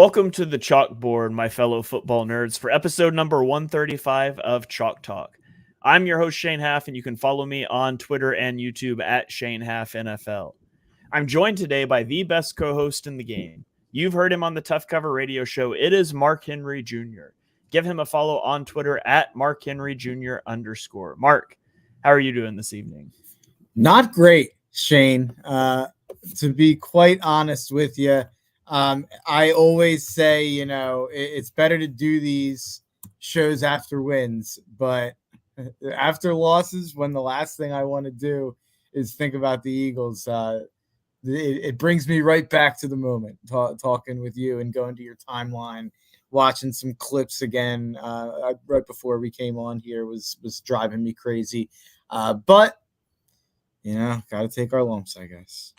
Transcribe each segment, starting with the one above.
Welcome to the chalkboard, my fellow football nerds, for episode number 135 of Chalk Talk. I'm your host, Shane Haff, and you can follow me on Twitter and YouTube at Shane Haff NFL. I'm joined today by the best co-host in the game. You've heard him on the Tough Cover radio show. It is Mark Henry Jr. Give him a follow on Twitter at Mark Henry Jr. _. Mark, how are you doing this evening? Not great, Shane. To be quite honest with you, I always say, it's better to do these shows after wins, but after losses, when the last thing I want to do is think about the Eagles, it brings me right back to the moment, talking with you and going to your timeline, watching some clips again right before we came on here was driving me crazy. But got to take our lumps, I guess.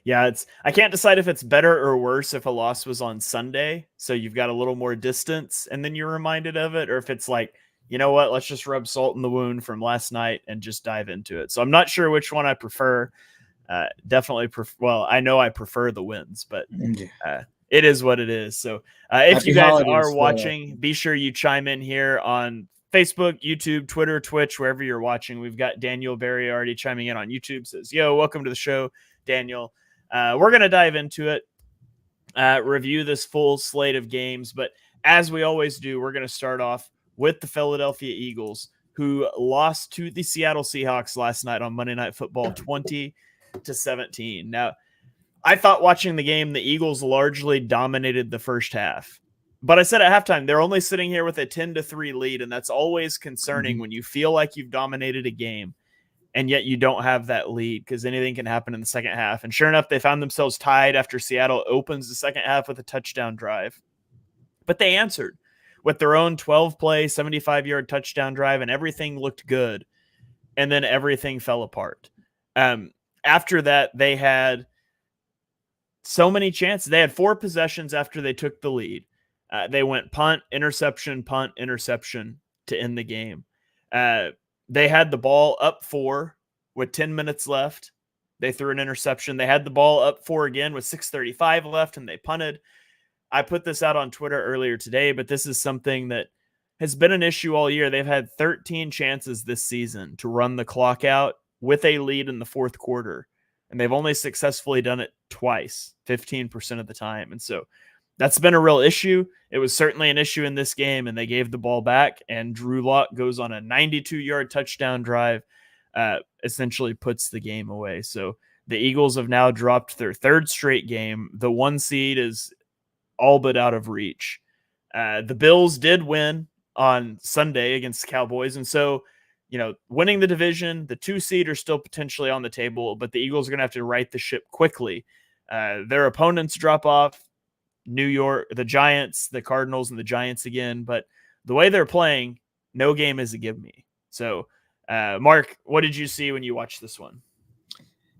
Yeah, I can't decide if it's better or worse if a loss was on Sunday, so you've got a little more distance and then you're reminded of it, or if it's like, you know what, let's just rub salt in the wound from last night and just dive into it. So I'm not sure which one I prefer. I know I prefer the wins, but it is what it is. So if you guys are watching, be sure you chime in here on Facebook, YouTube, Twitter, Twitch, wherever you're watching. We've got Daniel Berry already chiming in on YouTube. Says, yo, welcome to the show, Daniel. We're going to dive into it, review this full slate of games. But as we always do, we're going to start off with the Philadelphia Eagles, who lost to the Seattle Seahawks last night on Monday Night Football, 20-17. Now, I thought watching the game, the Eagles largely dominated the first half. But I said at halftime, they're only sitting here with a 10-3 lead, and that's always concerning when you feel like you've dominated a game, and yet you don't have that lead because anything can happen in the second half. And sure enough, they found themselves tied after Seattle opens the second half with a touchdown drive. But they answered with their own 12-play, 75-yard touchdown drive, and everything looked good. And then everything fell apart. After that, they had so many chances. They had 4 possessions after they took the lead. They went punt, interception to end the game. They had the ball up 4 with 10 minutes left. They threw an interception. They had the ball up 4 again with 6:35 left, and they punted. I put this out on Twitter earlier today, but this is something that has been an issue all year. They've had 13 chances this season to run the clock out with a lead in the fourth quarter, and they've only successfully done it twice, 15% of the time. And so that's been a real issue. It was certainly an issue in this game, and they gave the ball back, and Drew Lock goes on a 92-yard touchdown drive, essentially puts the game away. So the Eagles have now dropped their 3rd straight game. The 1 seed is all but out of reach. The Bills did win on Sunday against the Cowboys, and so winning the division, the 2 seed are still potentially on the table, but the Eagles are going to have to right the ship quickly. Their opponents drop off. New York, the Giants, the Cardinals, and the Giants again. But the way they're playing, no game is a give me. So, Mark, what did you see when you watched this one?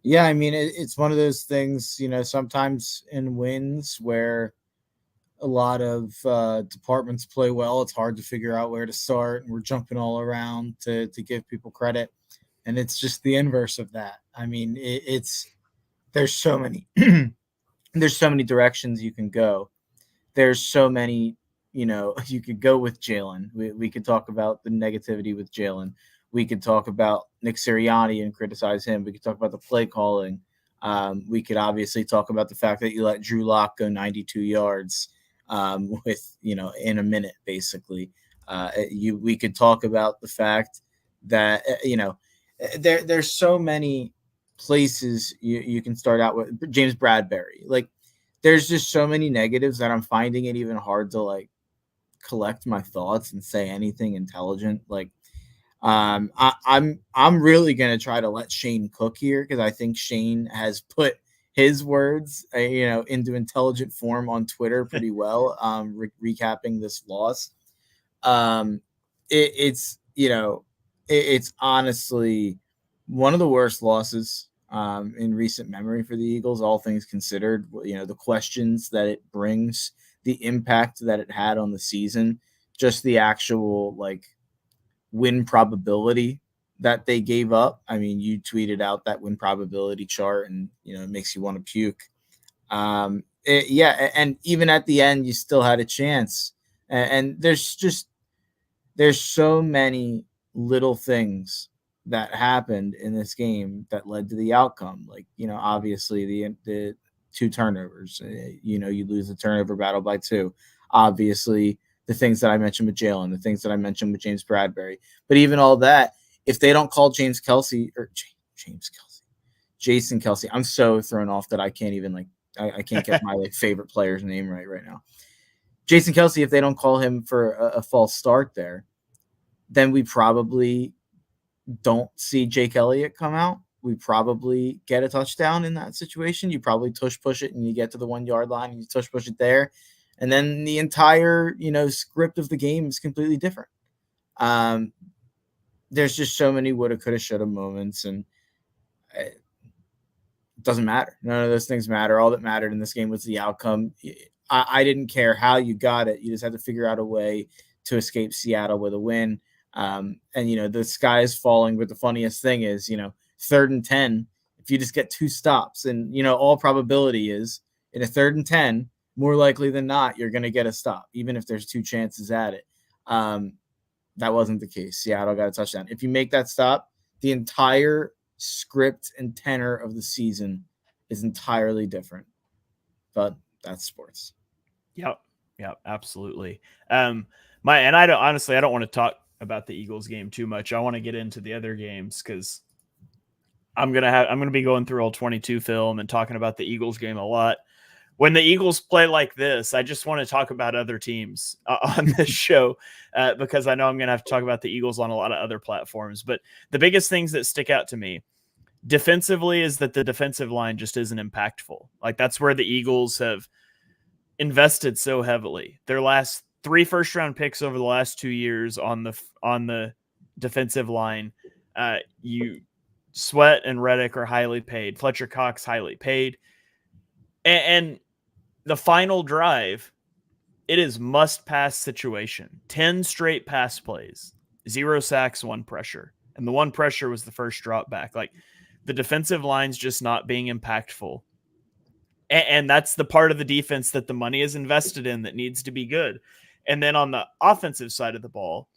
Yeah, I mean, it's one of those things, sometimes in wins where a lot of departments play well, it's hard to figure out where to start, and we're jumping all around to give people credit. And it's just the inverse of that. I mean, there's so many there's so many directions you can go. There's so many, you could go with Jalen. We could talk about the negativity with Jalen. We could talk about Nick Sirianni and criticize him. We could talk about the play calling. We could obviously talk about the fact that you let Drew Lock go 92 yards in a minute, basically. We could talk about the fact that, there's so many places you can start out with. James Bradbury. Like, there's just so many negatives that I'm finding it even hard to collect my thoughts and say anything intelligent. I'm really gonna try to let Shane cook here, because I think Shane has put his words into intelligent form on Twitter pretty well, recapping this loss. It's honestly one of the worst losses in recent memory for the Eagles, all things considered. The questions that it brings, the impact that it had on the season, just the actual win probability that they gave up. I mean, you tweeted out that win probability chart, and it makes you want to puke. and even at the end, you still had a chance. And there's so many little things that happened in this game that led to the outcome. Like, obviously the 2 turnovers, you lose the turnover battle by 2. Obviously, the things that I mentioned with Jalen, the things that I mentioned with James Bradbury. But even all that, if they don't call Jason Kelce, I'm so thrown off that I can't even I can't get my favorite player's name right now. Jason Kelce, if they don't call him for a false start there, then we probably don't see Jake Elliott come out. We probably get a touchdown in that situation. You probably push it and you get to the 1 yard line and you push it there. And then the entire, script of the game is completely different. There's just so many woulda, coulda, shoulda moments, and it doesn't matter. None of those things matter. All that mattered in this game was the outcome. I didn't care how you got it. You just had to figure out a way to escape Seattle with a win. And, the sky is falling. But the funniest thing is, 3rd and 10, if you just get 2 stops, and, all probability is in a 3rd and 10, more likely than not, you're going to get a stop, even if there's 2 chances at it. That wasn't the case. Seattle got a touchdown. If you make that stop, the entire script and tenor of the season is entirely different. But that's sports. Yep, absolutely. I don't want to talk about the Eagles game too much. I want to get into the other games because I'm gonna be going through all 22 film and talking about the Eagles game a lot. When the Eagles play like this, I just want to talk about other teams on this show because I know I'm going to have to talk about the Eagles on a lot of other platforms. But the biggest things that stick out to me defensively is that the defensive line just isn't impactful. Like, that's where the Eagles have invested so heavily. Their last 3 first-round picks over the last 2 years on the defensive line, you Sweat and Reddick are highly paid. Fletcher Cox highly paid, and the final drive, it is must-pass situation. 10 straight pass plays, 0 sacks, 1 pressure. And the 1 pressure was the first drop back. Like, the defensive line's just not being impactful. And that's the part of the defense that the money is invested in that needs to be good. And then on the offensive side of the ball,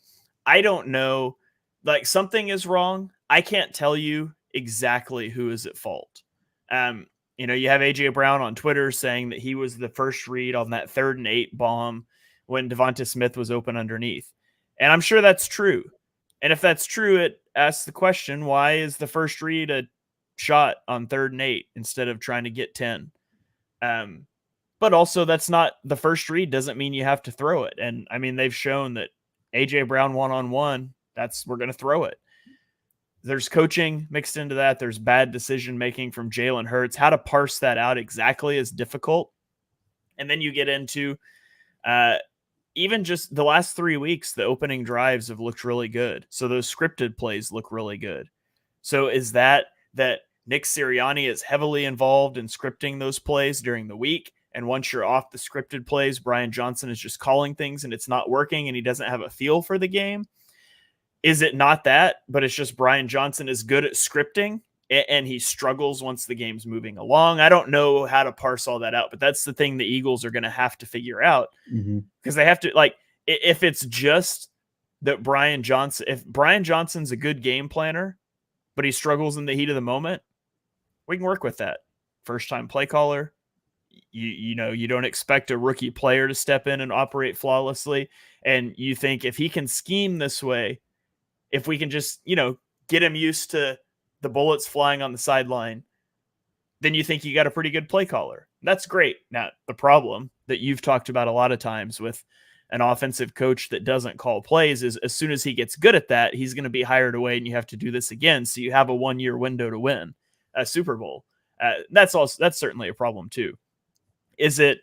I don't know. Like, something is wrong. I can't tell you exactly who is at fault. You have AJ Brown on Twitter saying that he was the first read on that 3rd and 8 bomb when Devonta Smith was open underneath. And I'm sure that's true. And if that's true, it asks the question, why is the first read a shot on 3rd and 8 instead of trying to get 10? But also, that's not the first read doesn't mean you have to throw it. And I mean, they've shown that AJ Brown 1-on-1, we're going to throw it. There's coaching mixed into that. There's bad decision-making from Jalen Hurts. How to parse that out exactly is difficult. And then you get into even just the last 3 weeks, the opening drives have looked really good. So those scripted plays look really good. So is that Nick Sirianni is heavily involved in scripting those plays during the week? And once you're off the scripted plays, Brian Johnson is just calling things and it's not working and he doesn't have a feel for the game? Is it not that, but it's just Brian Johnson is good at scripting and he struggles once the game's moving along? I don't know how to parse all that out, but that's the thing the Eagles are going to have to figure out because they have to, if it's just that if Brian Johnson's a good game planner, but he struggles in the heat of the moment, we can work with that. First time play caller. You don't expect a rookie player to step in and operate flawlessly. And you think if he can scheme this way, if we can just, get him used to the bullets flying on the sideline, then you think you got a pretty good play caller. That's great. Now, the problem that you've talked about a lot of times with an offensive coach that doesn't call plays is as soon as he gets good at that, he's going to be hired away and you have to do this again. So you have a 1-year window to win a Super Bowl. That's certainly a problem too. Is it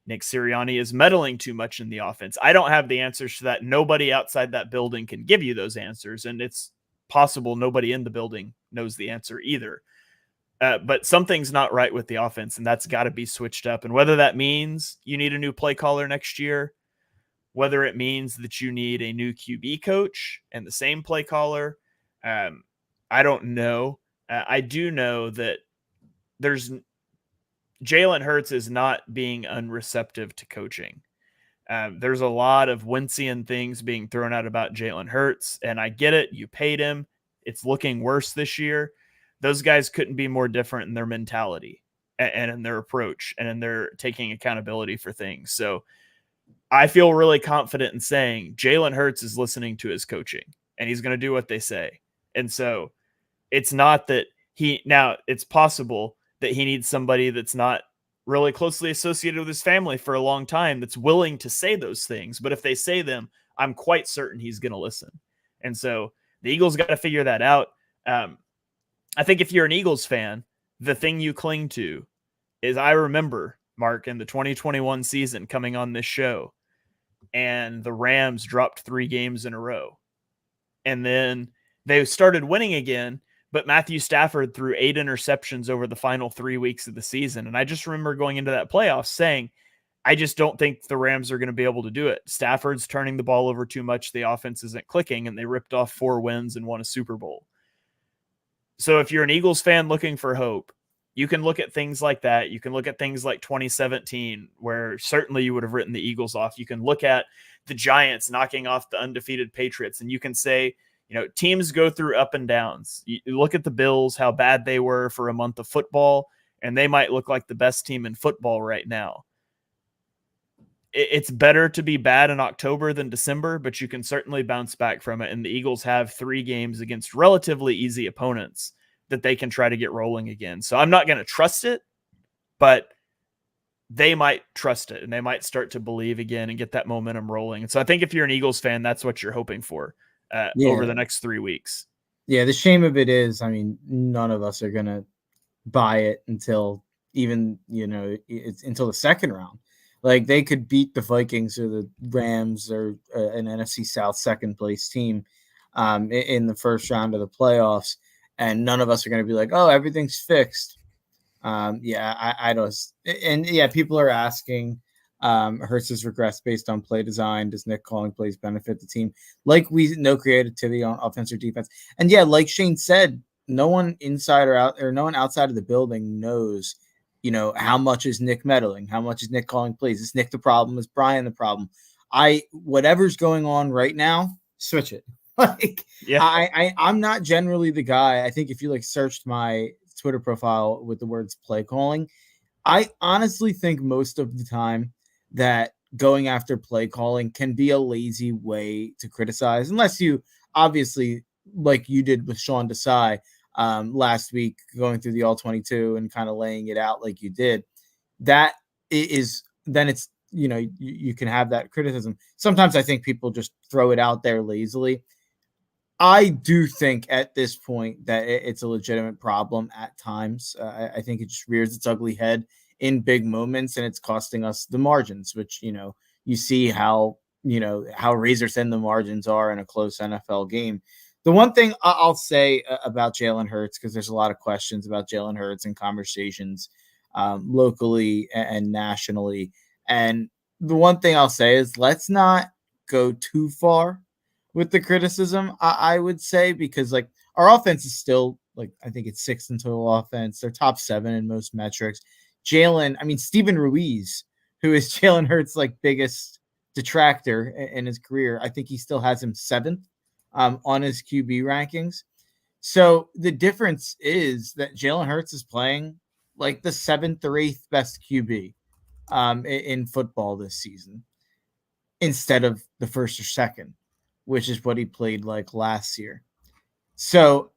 Nick Sirianni is meddling too much in the offense? I don't have the answers to that. Nobody outside that building can give you those answers. And it's possible nobody in the building knows the answer either. But something's not right with the offense, and that's got to be switched up. And whether that means you need a new play caller next year, whether it means that you need a new QB coach and the same play caller, I don't know. I do know that Jalen Hurts is not being unreceptive to coaching. There's a lot of Wentzian things being thrown out about Jalen Hurts, and I get it. You paid him. It's looking worse this year. Those guys couldn't be more different in their mentality and in their approach and in their taking accountability for things. So I feel really confident in saying Jalen Hurts is listening to his coaching and he's going to do what they say. And so it's not that it's possible that he needs somebody that's not really closely associated with his family for a long time that's willing to say those things. But if they say them, I'm quite certain he's going to listen. And so the Eagles got to figure that out. I think if you're an Eagles fan, the thing you cling to is, I remember, Mark, in the 2021 season coming on this show, and the Rams dropped 3 games in a row. And then they started winning again, but Matthew Stafford threw 8 interceptions over the final 3 weeks of the season. And I just remember going into that playoff saying, I just don't think the Rams are going to be able to do it. Stafford's turning the ball over too much. The offense isn't clicking, and they ripped off 4 wins and won a Super Bowl. So if you're an Eagles fan looking for hope, you can look at things like that. You can look at things like 2017, where certainly you would have written the Eagles off. You can look at the Giants knocking off the undefeated Patriots, and you can say, teams go through up and downs. You look at the Bills, how bad they were for a month of football, and they might look like the best team in football right now. It's better to be bad in October than December, but you can certainly bounce back from it. And the Eagles have 3 games against relatively easy opponents that they can try to get rolling again. So I'm not going to trust it, but they might trust it and they might start to believe again and get that momentum rolling. And so I think if you're an Eagles fan, that's what you're hoping for over the next 3 weeks. Yeah. The shame of it is, none of us are going to buy it until even, it's until the second round. Like, they could beat the Vikings or the Rams or an NFC South second place team in the first round of the playoffs. And none of us are going to be like, oh, everything's fixed. I don't. And yeah, people are asking, Hurts has regressed based on play design. Does Nick calling plays benefit the team? Like, no creativity on offense or defense. And yeah, like Shane said, no one inside or out, or no one outside of the building knows, how much is Nick meddling? How much is Nick calling plays? Is Nick the problem? Is Brian the problem? Whatever's going on right now, switch it. I'm not generally the guy. I think if you searched my Twitter profile with the words play calling, I honestly think most of the time that going after play calling can be a lazy way to criticize, unless you obviously, like you did with Sean Desai last week, going through the all 22 and kind of laying it out like you did. That is, then it's, you can have that criticism. Sometimes I think people just throw it out there lazily. I do think at this point that it's a legitimate problem at times. I think it just rears its ugly head in big moments, and it's costing us the margins, which, you see how razor thin the margins are in a close NFL game. The one thing I'll say about Jalen Hurts, because there's a lot of questions about Jalen Hurts and conversations locally and nationally. And the one thing I'll say is, let's not go too far with the criticism, I would say, because our offense is still I think it's 6th in total offense. They're top 7 in most metrics. Steven Ruiz, who is Jalen Hurts' biggest detractor in his career, I think he still has him 7th on his QB rankings. So the difference is that Jalen Hurts is playing the 7th or 8th best QB in football this season, instead of the 1st or 2nd, which is what he played last year. So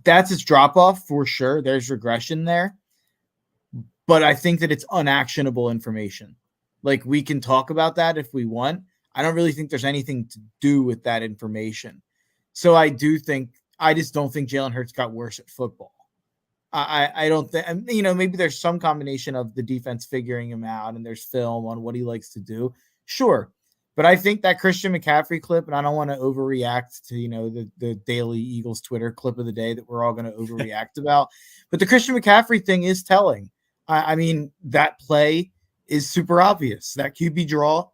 that's its drop off for sure. There's regression there, but I think that it's unactionable information. We can talk about that if we want. I don't really think there's anything to do with that information. So I just don't think Jalen Hurts got worse at football. I don't think, maybe there's some combination of the defense figuring him out and there's film on what he likes to do. Sure. But I think that Christian McCaffrey clip, and I don't want to overreact to, the daily Eagles Twitter clip of the day that we're all going to overreact about. But the Christian McCaffrey thing is telling. That play is super obvious. That QB draw,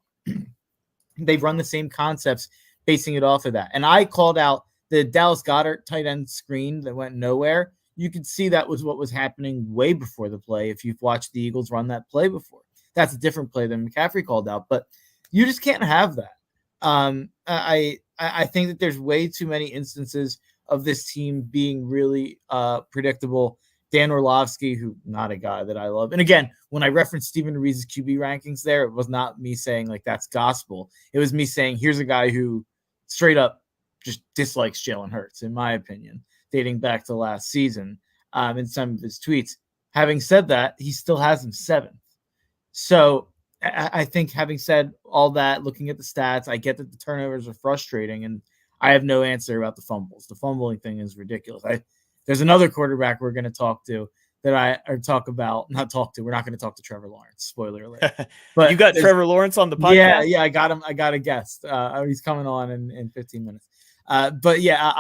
they've run the same concepts basing it off of that. And I called out the Dallas Goedert tight end screen that went nowhere. you could see that was what was happening way before the play. If you've watched the Eagles run that play before, that's a different play than McCaffrey called out, but you just can't have that. I think that there's way too many instances of this team being really predictable. Dan Orlovsky, who not a guy that I love. And again, when I referenced Stephen Reese's QB rankings there, it was not me saying like that's gospel. It was me saying here's a guy who straight up just dislikes Jalen Hurts, in my opinion, dating back to last season in some of his tweets. Having said that, he still has him 7th. So I think having said all that, looking at the stats, I get that the turnovers are frustrating, and I have no answer about the fumbles. The fumbling thing is ridiculous. There's another quarterback we're going to talk to that We're not going to talk to Trevor Lawrence. Spoiler alert. But you got Trevor Lawrence on the podcast? Yeah, I got him. I got a guest. He's coming on in 15 minutes. But yeah,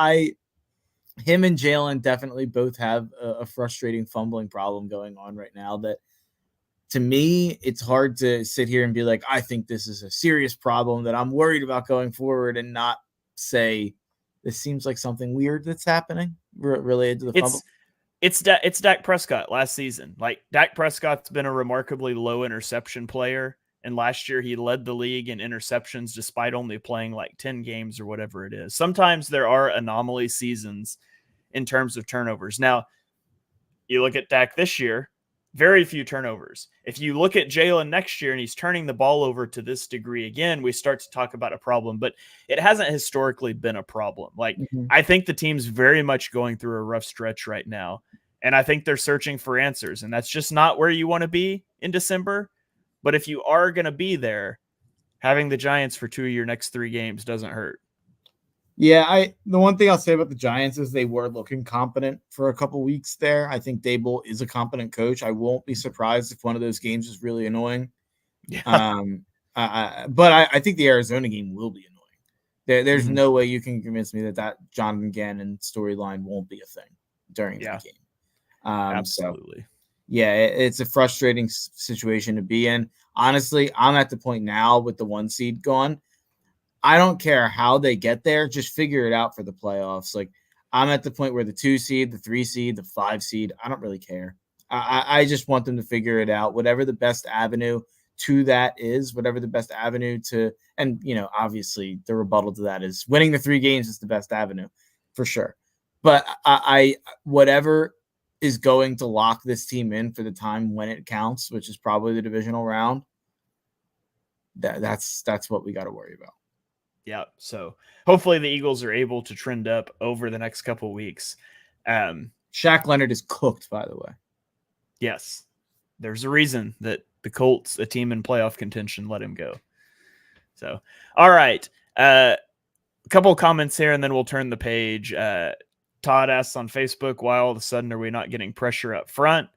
him and Jalen definitely both have a frustrating fumbling problem going on right now that, to me, it's hard to sit here and be like, I think this is a serious problem that I'm worried about going forward, and not say this seems like something weird that's happening related to the fumble. It's Dak Prescott last season. Like, Dak Prescott's been a remarkably low interception player, and last year he led the league in interceptions despite only playing like 10 games or whatever it is. Sometimes there are anomaly seasons in terms of turnovers. Now, you look at Dak this year, very few turnovers. If you look at Jalen next year and he's turning the ball over to this degree again, we start to talk about a problem, but it hasn't historically been a problem. Like, I think the team's very much going through a rough stretch right now, and I think they're searching for answers, and that's just not where you want to be in December. But if you are going to be there, having the Giants for 2 of your next 3 games doesn't hurt. Yeah, the one thing I'll say about the Giants is they were looking competent for a couple weeks there. I think Dable is a competent coach. I won't be surprised if one of those games is really annoying. Yeah. But I think the Arizona game will be annoying. There's no way you can convince me that Jonathan Gannon storyline won't be a thing during that game. Absolutely. So, yeah, it's a frustrating situation to be in. Honestly, I'm at the point now with the 1 seed gone. I don't care how they get there. Just figure it out for the playoffs. Like, I'm at the point where the 2 seed, the 3 seed, the 5 seed, I don't really care. I just want them to figure it out. Whatever the best avenue to that is, whatever the best avenue to, and, obviously the rebuttal to that is winning the 3 games is the best avenue for sure. But whatever is going to lock this team in for the time when it counts, which is probably the divisional round, that's what we got to worry about. Yeah, so hopefully the Eagles are able to trend up over the next couple of weeks. Shaq Leonard is cooked, by the way. Yes, there's a reason that the Colts, a team in playoff contention, let him go. So, all right, a couple of comments here, and then we'll turn the page. Todd asks on Facebook, why all of a sudden are we not getting pressure up front?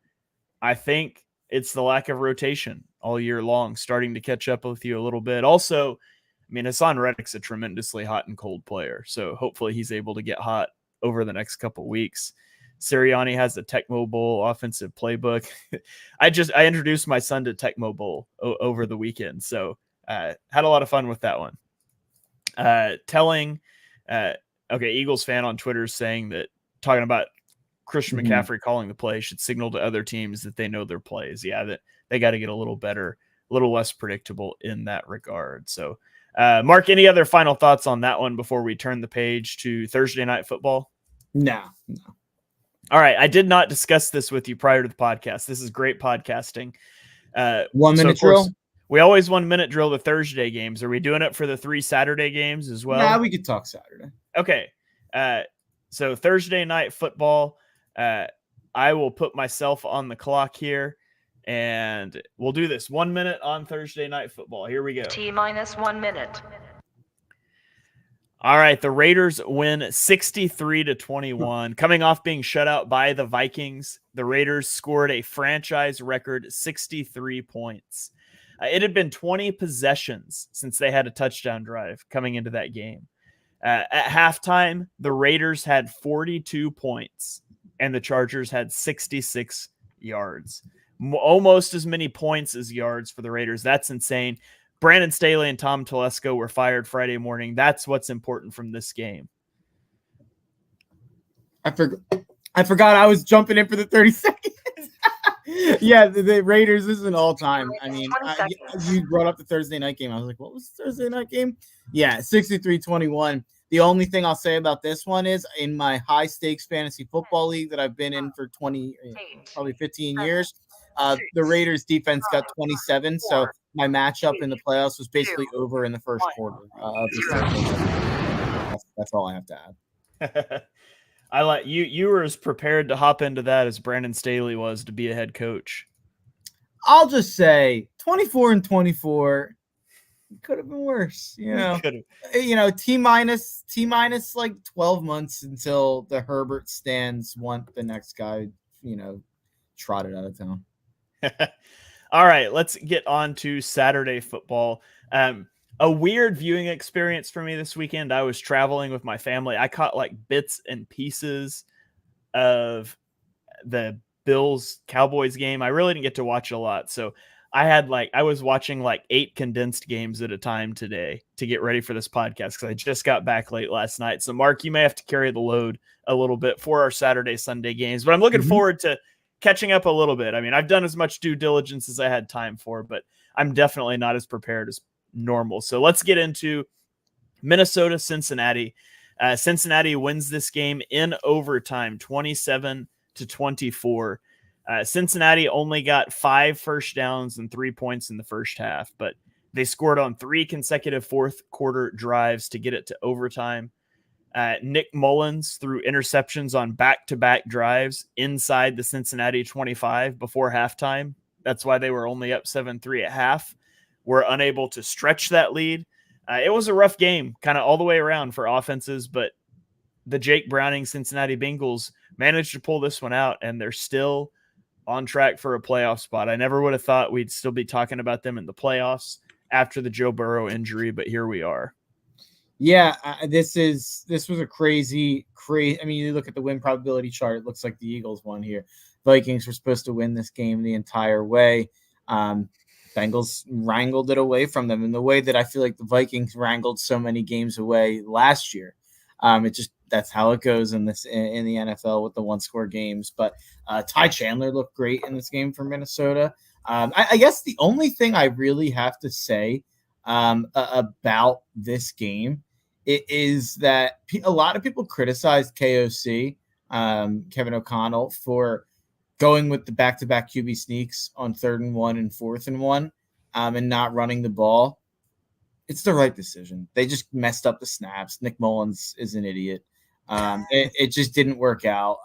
I think it's the lack of rotation all year long, starting to catch up with you a little bit. Also, I mean, Hassan Reddick's a tremendously hot and cold player, so hopefully he's able to get hot over the next couple weeks. Sirianni has the Tecmo Bowl offensive playbook. I introduced my son to Tecmo Bowl over the weekend, so had a lot of fun with that one. Eagles fan on Twitter saying that talking about Christian McCaffrey calling the play should signal to other teams that they know their plays. Yeah, that they got to get a little better, a little less predictable in that regard. So, Mark, any other final thoughts on that one before we turn the page to Thursday Night Football? No. All right. I did not discuss this with you prior to the podcast. This is great podcasting. 1 minute drill. We always 1 minute drill the Thursday games. Are we doing it for the 3 Saturday games as well? Yeah, we could talk Saturday. Okay. So Thursday Night Football, I will put myself on the clock here. And we'll do this 1 minute on Thursday Night Football. Here we go. T-minus 1 minute. All right. The Raiders win 63-21. Coming off being shut out by the Vikings, the Raiders scored a franchise record 63 points. It had been 20 possessions since they had a touchdown drive coming into that game. At halftime, the Raiders had 42 points and the Chargers had 66 yards. Almost as many points as yards for the Raiders. That's insane. Brandon Staley and Tom Telesco were fired Friday morning. That's what's important from this game. I I forgot I was jumping in for the 30 seconds. Yeah, the Raiders, this is an all-time. I mean, you brought up the Thursday night game. I was like, what was the Thursday night game? Yeah, 63-21. The only thing I'll say about this one is in my high-stakes fantasy football league that I've been in for probably 15 years, the Raiders defense got 27, so my matchup in the playoffs was basically over in the first quarter of the season. That's all I have to add. I like you. You were as prepared to hop into that as Brandon Staley was to be a head coach. I'll just say 24-24 could have been worse. T minus like 12 months until the Herbert stands want the next guy, trotted out of town. All right, let's get on to Saturday football. A weird viewing experience for me this weekend. I was traveling with my family. I caught like bits and pieces of the Bills Cowboys game. I really didn't get to watch a lot. So I was watching like 8 condensed games at a time today to get ready for this podcast because I just got back late last night. So Mark, you may have to carry the load a little bit for our Saturday, Sunday games, but I'm looking forward to catching up a little bit. I mean, I've done as much due diligence as I had time for, but I'm definitely not as prepared as normal. So let's get into Minnesota, Cincinnati. Cincinnati wins this game in overtime, 27-24. Cincinnati only got 5 first downs and 3 points in the first half, but they scored on 3 consecutive fourth quarter drives to get it to overtime. Nick Mullins threw interceptions on back-to-back drives inside the Cincinnati 25 before halftime. That's why they were only up 7-3 at half. Were unable to stretch that lead. It was a rough game, kind of all the way around for offenses, but the Jake Browning Cincinnati Bengals managed to pull this one out, and they're still on track for a playoff spot. I never would have thought we'd still be talking about them in the playoffs after the Joe Burrow injury, but here we are. Yeah, this was a crazy. I mean, you look at the win probability chart, it looks like the Eagles won here. Vikings were supposed to win this game the entire way. Bengals wrangled it away from them in the way that I feel like the Vikings wrangled so many games away last year. That's how it goes in the NFL with the 1-score games. But Ty Chandler looked great in this game for Minnesota. I guess the only thing I really have to say about this game is that a lot of people criticized KOC, Kevin O'Connell, for going with the back-to-back QB sneaks on 3rd and 1 and 4th and 1, and not running the ball. It's the right decision. They just messed up the snaps. Nick Mullins is an idiot. It just didn't work out.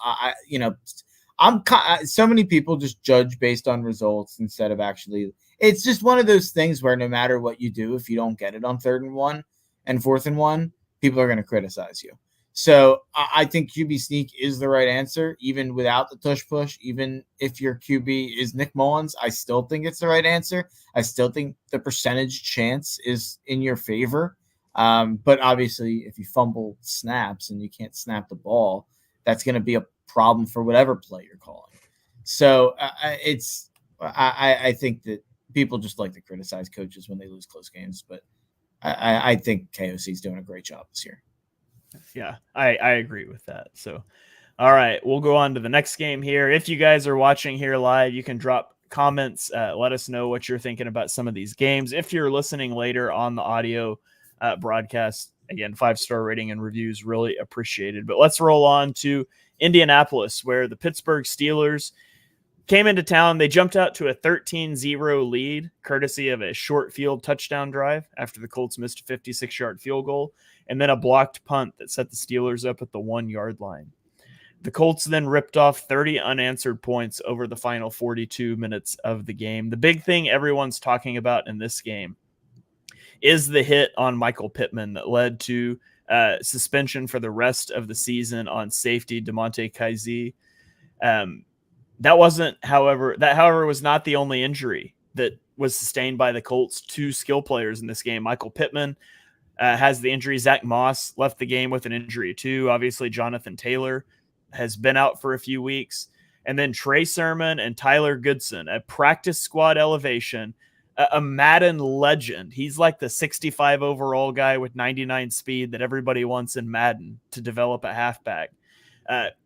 So many people just judge based on results instead of actually. It's just one of those things where no matter what you do, if you don't get it on 3rd and 1 and 4th and 1, people are going to criticize you. So I think QB sneak is the right answer, even without the tush push. Even if your QB is Nick Mullins, I still think it's the right answer. I still think the percentage chance is in your favor. But obviously, if you fumble snaps and you can't snap the ball, that's going to be a problem for whatever play you're calling. So I think that people just like to criticize coaches when they lose close games, but I think KOC is doing a great job this year. Yeah, I agree with that. So, all right, we'll go on to the next game here. If you guys are watching here live, you can drop comments. Let us know what you're thinking about some of these games. If you're listening later on the audio broadcast, again, 5-star rating and reviews really appreciated. But let's roll on to Indianapolis, where the Pittsburgh Steelers came into town. They jumped out to a 13-0 lead, courtesy of a short field touchdown drive after the Colts missed a 56-yard field goal, and then a blocked punt that set the Steelers up at the 1-yard line. The Colts then ripped off 30 unanswered points over the final 42 minutes of the game. The big thing everyone's talking about in this game is the hit on Michael Pittman that led to suspension for the rest of the season on safety DeMonte Kaiser. That was not the only injury that was sustained by the Colts. 2 skill players in this game. Michael Pittman has the injury. Zach Moss left the game with an injury too. Obviously, Jonathan Taylor has been out for a few weeks. And then Trey Sermon and Tyler Goodson, a practice squad elevation, a Madden legend. He's like the 65 overall guy with 99 speed that everybody wants in Madden to develop a halfback.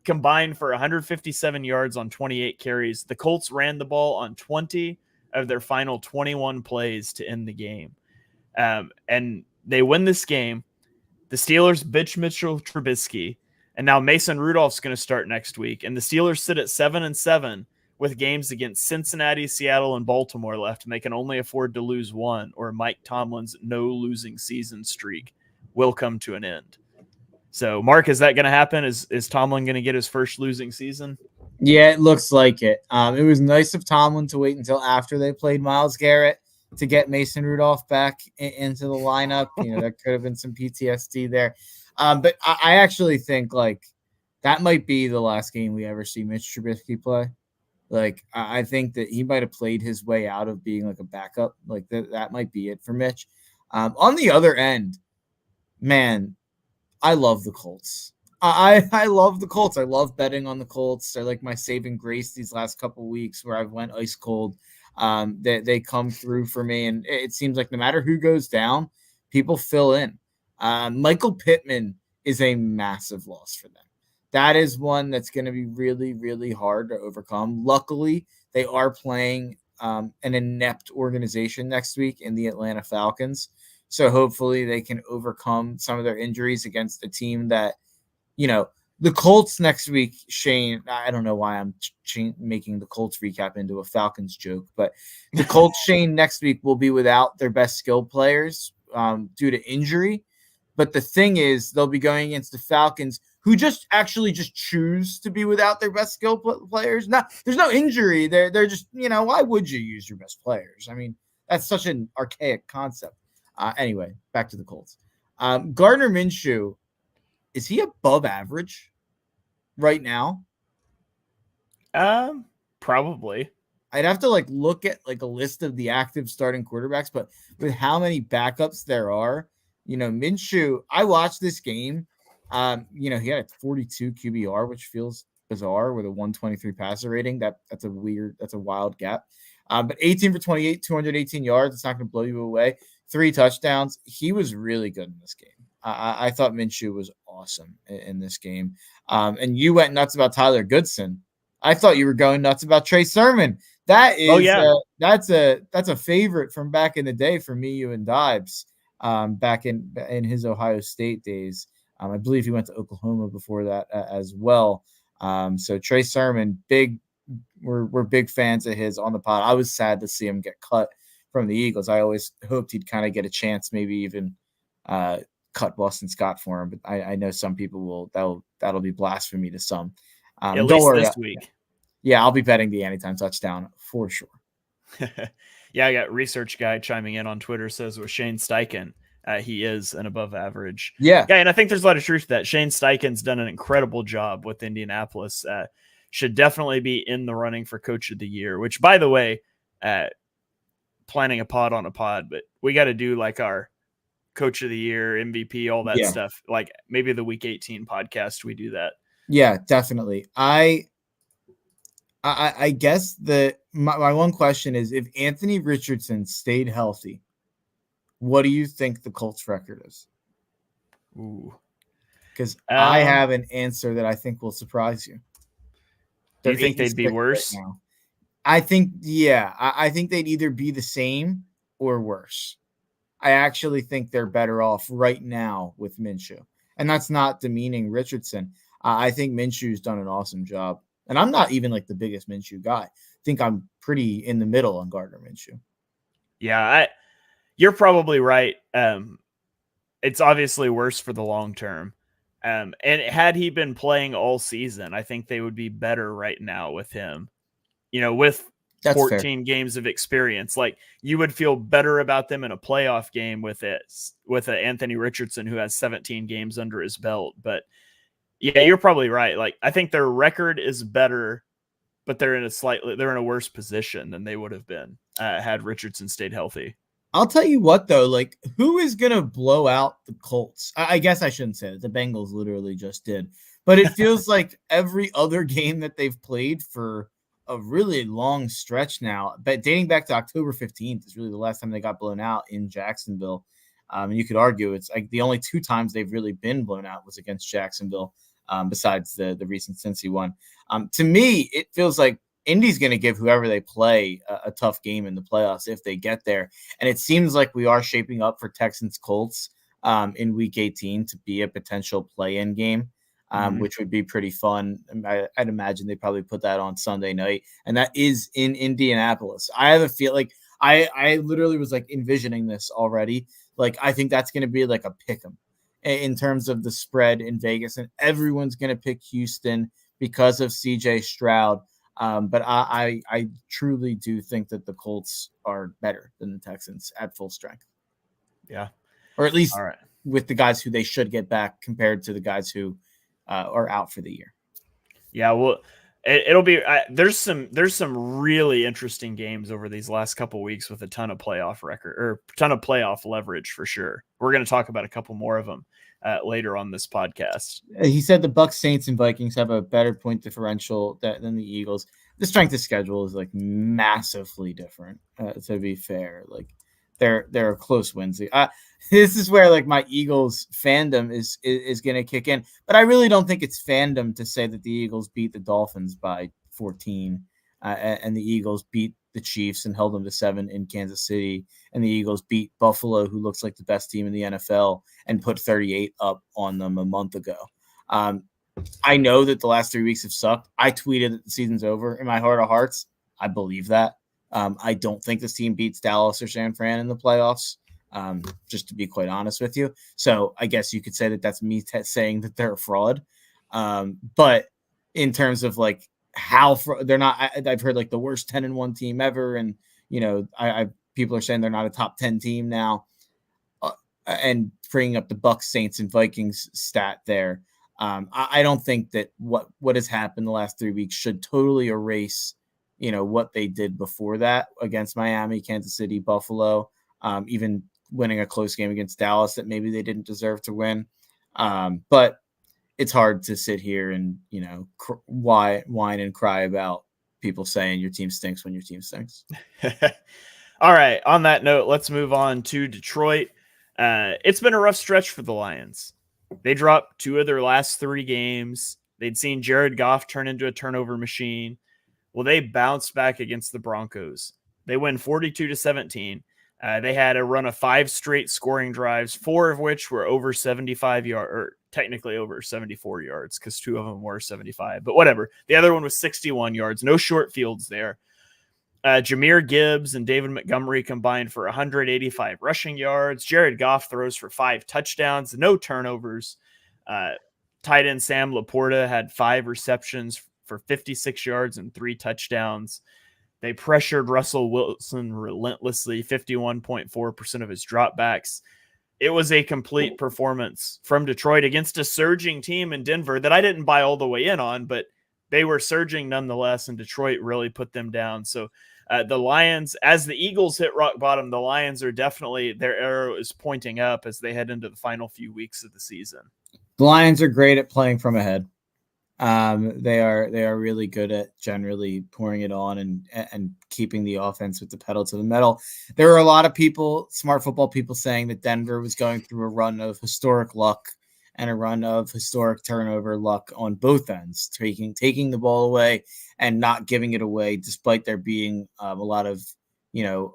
combined for 157 yards on 28 carries. The Colts ran the ball on 20 of their final 21 plays to end the game. And they win this game. The Steelers bitch Mitchell Trubisky, and now Mason Rudolph's going to start next week. And the Steelers sit at 7-7 with games against Cincinnati, Seattle, and Baltimore left, and they can only afford to lose one, or Mike Tomlin's no losing season streak will come to an end. So, Mark, is that going to happen? Is Tomlin going to get his first losing season? Yeah, it looks like it. It was nice of Tomlin to wait until after they played Myles Garrett to get Mason Rudolph back into the lineup. There could have been some PTSD there. But I actually think, like, that might be the last game we ever see Mitch Trubisky play. Like, I think that he might have played his way out of being, like, a backup. Like, that might be it for Mitch. On the other end, man, I love the Colts. I love the Colts. I love betting on the Colts. They're like my saving grace these last couple of weeks where I've went ice cold. They come through for me, and it seems like no matter who goes down, people fill in. Michael Pittman is a massive loss for them. That is one that's going to be really, really hard to overcome. Luckily, they are playing an inept organization next week in the Atlanta Falcons. So hopefully they can overcome some of their injuries against a team that, the Colts next week, Shane, I don't know why I'm making the Colts recap into a Falcons joke, but the Colts, Shane, next week will be without their best skilled players due to injury. But the thing is, they'll be going against the Falcons, who just choose to be without their best skilled players. There's no injury. They're just, why would you use your best players? I mean, that's such an archaic concept. Anyway, back to the Colts. Gardner Minshew, is he above average right now? Probably. I'd have to look at a list of the active starting quarterbacks, but with how many backups there are, Minshew, I watched this game. He had a 42 QBR, which feels bizarre with a 123 passer rating. That's a wild gap. But 18 for 28, 218 yards. It's not going to blow you away. 3 touchdowns. He was really good in this game. I thought Minshew was awesome in this game. And you went nuts about Tyler Goodson. I thought you were going nuts about Trey Sermon. That is, that's a favorite from back in the day for me, you, and Dibes. Back in his Ohio State days. I believe he went to Oklahoma before that as well. So Trey Sermon, we're big fans of his on the pod. I was sad to see him get cut from the Eagles. I always hoped he'd kind of get a chance, maybe even cut Boston Scott for him. But I know some people that'll be blasphemy to some. At least this week. Yeah, I'll be betting the anytime touchdown for sure. Yeah, I got research guy chiming in on Twitter, says with Shane Steichen, he is an above average. Yeah, and I think there's a lot of truth to that. Shane Steichen's done an incredible job with Indianapolis. Should definitely be in the running for Coach of the Year, which, by the way, planning a pod on a pod, but we got to do our Coach of the Year, MVP, all that stuff. Maybe the Week 18 podcast, we do that. Yeah, definitely. I guess my one question is, if Anthony Richardson stayed healthy, what do you think the Colts record is? Ooh, because I have an answer that I think will surprise you. Do you think they'd be worse? Right now. I think, I think they'd either be the same or worse. I actually think they're better off right now with Minshew, and that's not demeaning Richardson. I think Minshew's done an awesome job. And I'm not even the biggest Minshew guy. I think I'm pretty in the middle on Gardner Minshew. Yeah, you're probably right. It's obviously worse for the long term. And had he been playing all season, I think they would be better right now with him. With that's 14 fair. Games of experience, you would feel better about them in a playoff game with Anthony Richardson, who has 17 games under his belt. But yeah, you're probably right. I think their record is better, but they're in a worse position than they would have been had Richardson stayed healthy. I'll tell you what, though, who is going to blow out the Colts? I guess I shouldn't say that. The Bengals literally just did. But it feels like every other game that they've played for a really long stretch now, but dating back to October 15th is really the last time they got blown out in Jacksonville. And you could argue it's the only 2 times they've really been blown out was against Jacksonville. besides the recent Cincy one. To me, it feels like Indy's going to give whoever they play a tough game in the playoffs if they get there. And it seems like we are shaping up for Texans Colts in week 18 to be a potential play-in game, which would be pretty fun. I'd imagine they probably put that on Sunday night, and that is in Indianapolis. I have a feel like I literally was like envisioning this already. Like, I think that's going to be like a pick 'em in terms of the spread in Vegas, and everyone's going to pick Houston because of CJ Stroud. But I truly do think that the Colts are better than the Texans at full strength. Yeah. Or at least with the guys who they should get back compared to the guys who are out for the year. Yeah, well, it'll be there's some really interesting games over these last couple of weeks with a ton of playoff leverage for sure. We're going to talk about a couple more of them later on this podcast. He said the Bucs, Saints, and Vikings have a better point differential than the Eagles. The strength of schedule is like massively different. To be fair, like they're close wins. This is where like my Eagles fandom is going to kick in, but I really don't think it's fandom to say that the Eagles beat the Dolphins by 14, and the Eagles beat the Chiefs and held them to 7 in Kansas City, and the Eagles beat Buffalo, who looks like the best team in the NFL, and put 38 up on them a month ago. I know that the last 3 weeks have sucked. I tweeted that the season's over. In my heart of hearts, I believe that. I don't think this team beats Dallas or San Fran in the playoffs, just to be quite honest with you. So I guess you could say that that's me saying that they're a fraud. But in terms of like how they're not, I've heard like the worst 10-1 team ever. And, you know, people are saying they're not a top 10 team now. And bringing up the Bucs, Saints, and Vikings stat there. I don't think that what has happened the last 3 weeks should totally erase, you know, what they did before that against Miami, Kansas City, Buffalo, even winning a close game against Dallas that maybe they didn't deserve to win. But it's hard to sit here and, you know, whine and cry about people saying your team stinks when your team stinks. All right. On that note, let's move on to Detroit. It's been a rough stretch for the Lions. They dropped 2 of their last 3 games. They'd seen Jared Goff turn into a turnover machine. Well, they bounced back against the Broncos. They win 42-17. They had a run of 5 straight scoring drives, 4 of which were over 75 yards, or technically over 74 yards, because 2 of them were 75. But whatever. The other one was 61 yards. No short fields there. Jahmyr Gibbs and David Montgomery combined for 185 rushing yards. Jared Goff throws for 5 touchdowns, no turnovers. Tight end Sam Laporta had 5 receptions for 56 yards and 3 touchdowns. They pressured Russell Wilson relentlessly, 51.4% of his dropbacks. It was a complete performance from Detroit against a surging team in Denver that I didn't buy all the way in on, but they were surging nonetheless, and Detroit really put them down. So the Lions, as the Eagles hit rock bottom, the Lions are definitely, their arrow is pointing up as they head into the final few weeks of the season. The Lions are great at playing from ahead. They are really good at generally pouring it on and keeping the offense with the pedal to the metal. There are a lot of people, smart football people, saying that Denver was going through a run of historic luck and a run of historic turnover luck on both ends, taking the ball away and not giving it away, despite there being a lot of, you know,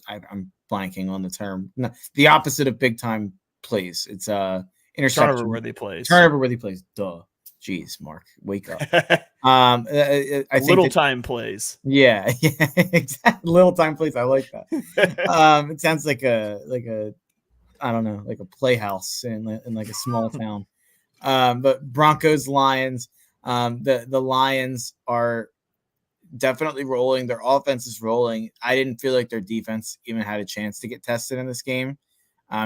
I'm blanking on the term. No, the opposite of big time plays. It's interception. Turnover worthy plays. Duh. Jeez, Mark, wake up. I think little time plays. Yeah, exactly. Little time plays. I like that. It sounds like a I don't know, like a playhouse in like a small town. But Broncos, Lions, the Lions are definitely rolling. Their offense is rolling. I didn't feel like their defense even had a chance to get tested in this game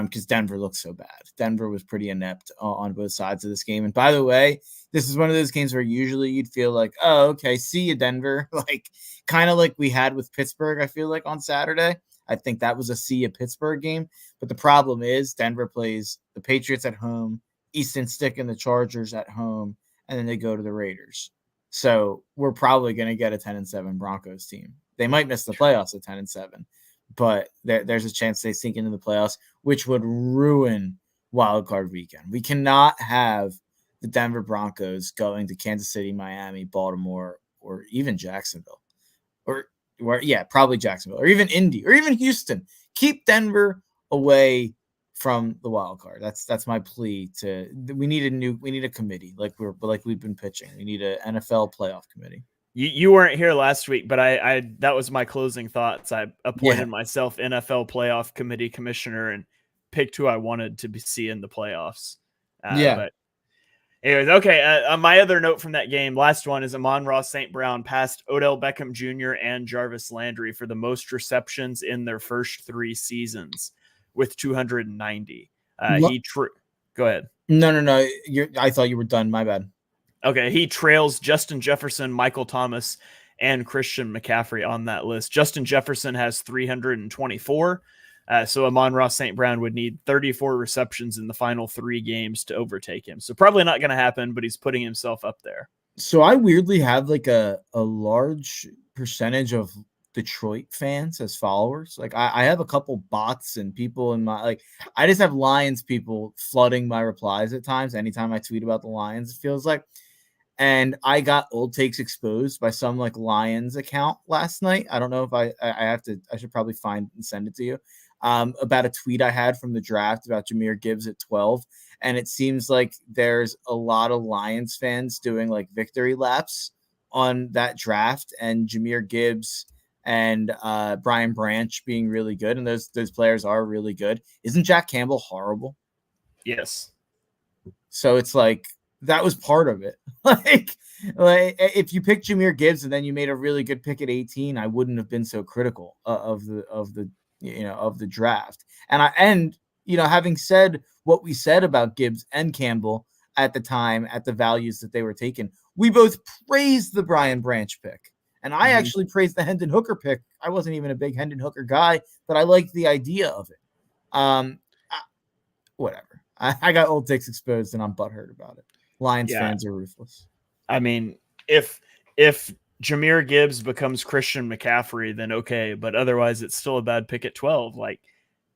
because Denver looked so bad. Denver was pretty inept on both sides of this game. And by the way, this is one of those games where usually you'd feel like, oh, okay, see you, Denver. Like kind of like we had with Pittsburgh, I feel like on Saturday. I think that was a see you Pittsburgh game. But the problem is Denver plays the Patriots at home, Easton Stick and the Chargers at home, and then they go to the Raiders. So we're probably going to get a 10-7 Broncos team. They might miss the playoffs at 10-7, but there's a chance they sink into the playoffs, which would ruin wild card weekend. We cannot have the Denver Broncos going to Kansas City, Miami, Baltimore, or even Jacksonville, probably Jacksonville, or even Indy, or even Houston. Keep Denver away from the wild card. That's my plea. We need a committee like we've been pitching. We need an NFL playoff committee. You weren't here last week, but I that was my closing thoughts. I appointed myself NFL playoff committee commissioner and picked who I wanted to see in the playoffs. But anyways, okay. My other note from that game, last one, is Amon-Ra St. Brown passed Odell Beckham Jr. and Jarvis Landry for the most receptions in their first 3 seasons with 290. Go ahead. No. I thought you were done. My bad. Okay, he trails Justin Jefferson, Michael Thomas, and Christian McCaffrey on that list. Justin Jefferson has 324. So Amon-Ra St. Brown would need 34 receptions in the final 3 games to overtake him. So probably not going to happen, but he's putting himself up there. So I weirdly have like a large percentage of Detroit fans as followers. Like I have a couple bots and people in my, I just have Lions people flooding my replies at times. Anytime I tweet about the Lions, it feels like. And I got old takes exposed by some Lions account last night. I don't know if I should probably find and send it to you. About a tweet I had from the draft about Jahmyr Gibbs at 12. And it seems like there's a lot of Lions fans doing victory laps on that draft, and Jahmyr Gibbs and Brian Branch being really good. And those players are really good. Isn't Jack Campbell horrible? Yes. So it's that was part of it. If you picked Jahmyr Gibbs and then you made a really good pick at 18, I wouldn't have been so critical of the draft. And having said what we said about Gibbs and Campbell at the time, at the values that they were taken, we both praised the Brian Branch pick. And I actually praised the Hendon Hooker pick. I wasn't even a big Hendon Hooker guy, but I liked the idea of it. Whatever. I got old takes exposed and I'm butthurt about it. Lions fans are ruthless. I mean, if Jahmyr Gibbs becomes Christian McCaffrey, then okay, but otherwise it's still a bad pick at 12.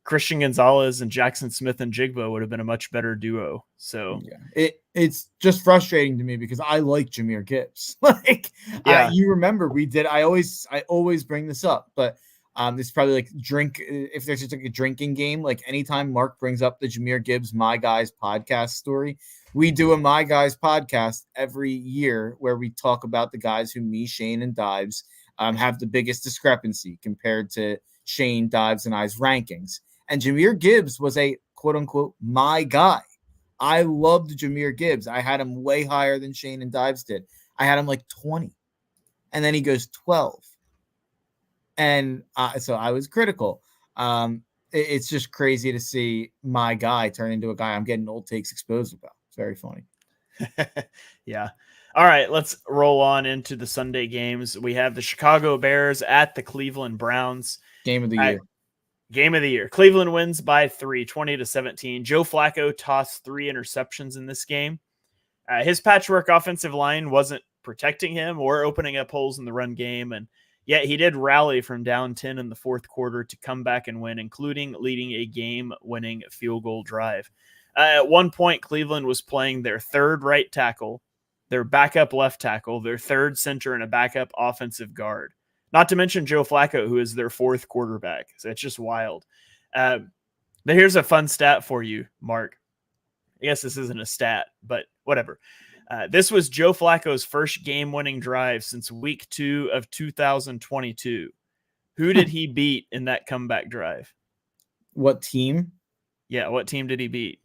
Christian Gonzalez and Jackson Smith and Jigba would have been a much better duo. So it's just frustrating to me because I like Jahmyr Gibbs. You remember I always bring this up, but it's probably if there's just a drinking game, anytime Mark brings up the Jahmyr Gibbs My Guys podcast story, we do a My Guys podcast every year where we talk about the guys who me, Shane, and Dives have the biggest discrepancy compared to Shane, Dives, and I's rankings. And Jahmyr Gibbs was a quote-unquote my guy. I loved Jahmyr Gibbs. I had him way higher than Shane and Dives did. I had him 20. And then he goes 12. And so I was critical. It's just crazy to see my guy turn into a guy I'm getting old takes exposed about. It's very funny. Yeah. All right, let's roll on into the Sunday games. We have the Chicago Bears at the Cleveland Browns. Game of the year. Game of the year. Cleveland wins by 3, 20-17. Joe Flacco tossed 3 interceptions in this game. His patchwork offensive line wasn't protecting him or opening up holes in the run game, and yet he did rally from down 10 in the fourth quarter to come back and win, including leading a game-winning field goal drive. At one point, Cleveland was playing their third right tackle, their backup left tackle, their third center, and a backup offensive guard. Not to mention Joe Flacco, who is their fourth quarterback. So it's just wild. But here's a fun stat for you, Mark. I guess this isn't a stat, but whatever. This was Joe Flacco's first game-winning drive since week 2 of 2022. Who did he beat in that comeback drive? What team? Yeah, what team did he beat?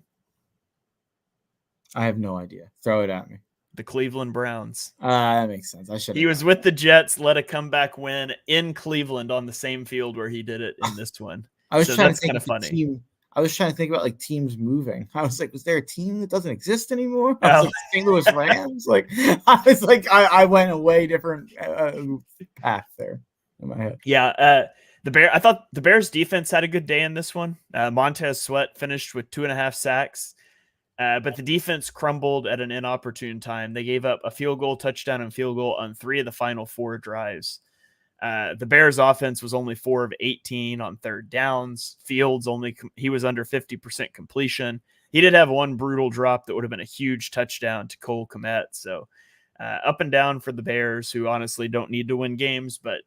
I have no idea. Throw it at me. The Cleveland Browns. That makes sense. He was with the Jets, led a comeback win in Cleveland on the same field where he did it in this one. I was trying to think of funny. I was trying to think about teams moving. I was was there a team that doesn't exist anymore? I was St. Louis Rams. I went a way different path there in my head. Yeah. I thought the Bears defense had a good day in this one. Montez Sweat finished with 2.5 sacks. But the defense crumbled at an inopportune time. They gave up a field goal, touchdown, and field goal on 3 of the final 4 drives. The Bears offense was only 4 of 18 on third downs. Fields he was under 50% completion. he did have one brutal drop that would have been a huge touchdown to Cole Kmet. So up and down for the Bears, who honestly don't need to win games, but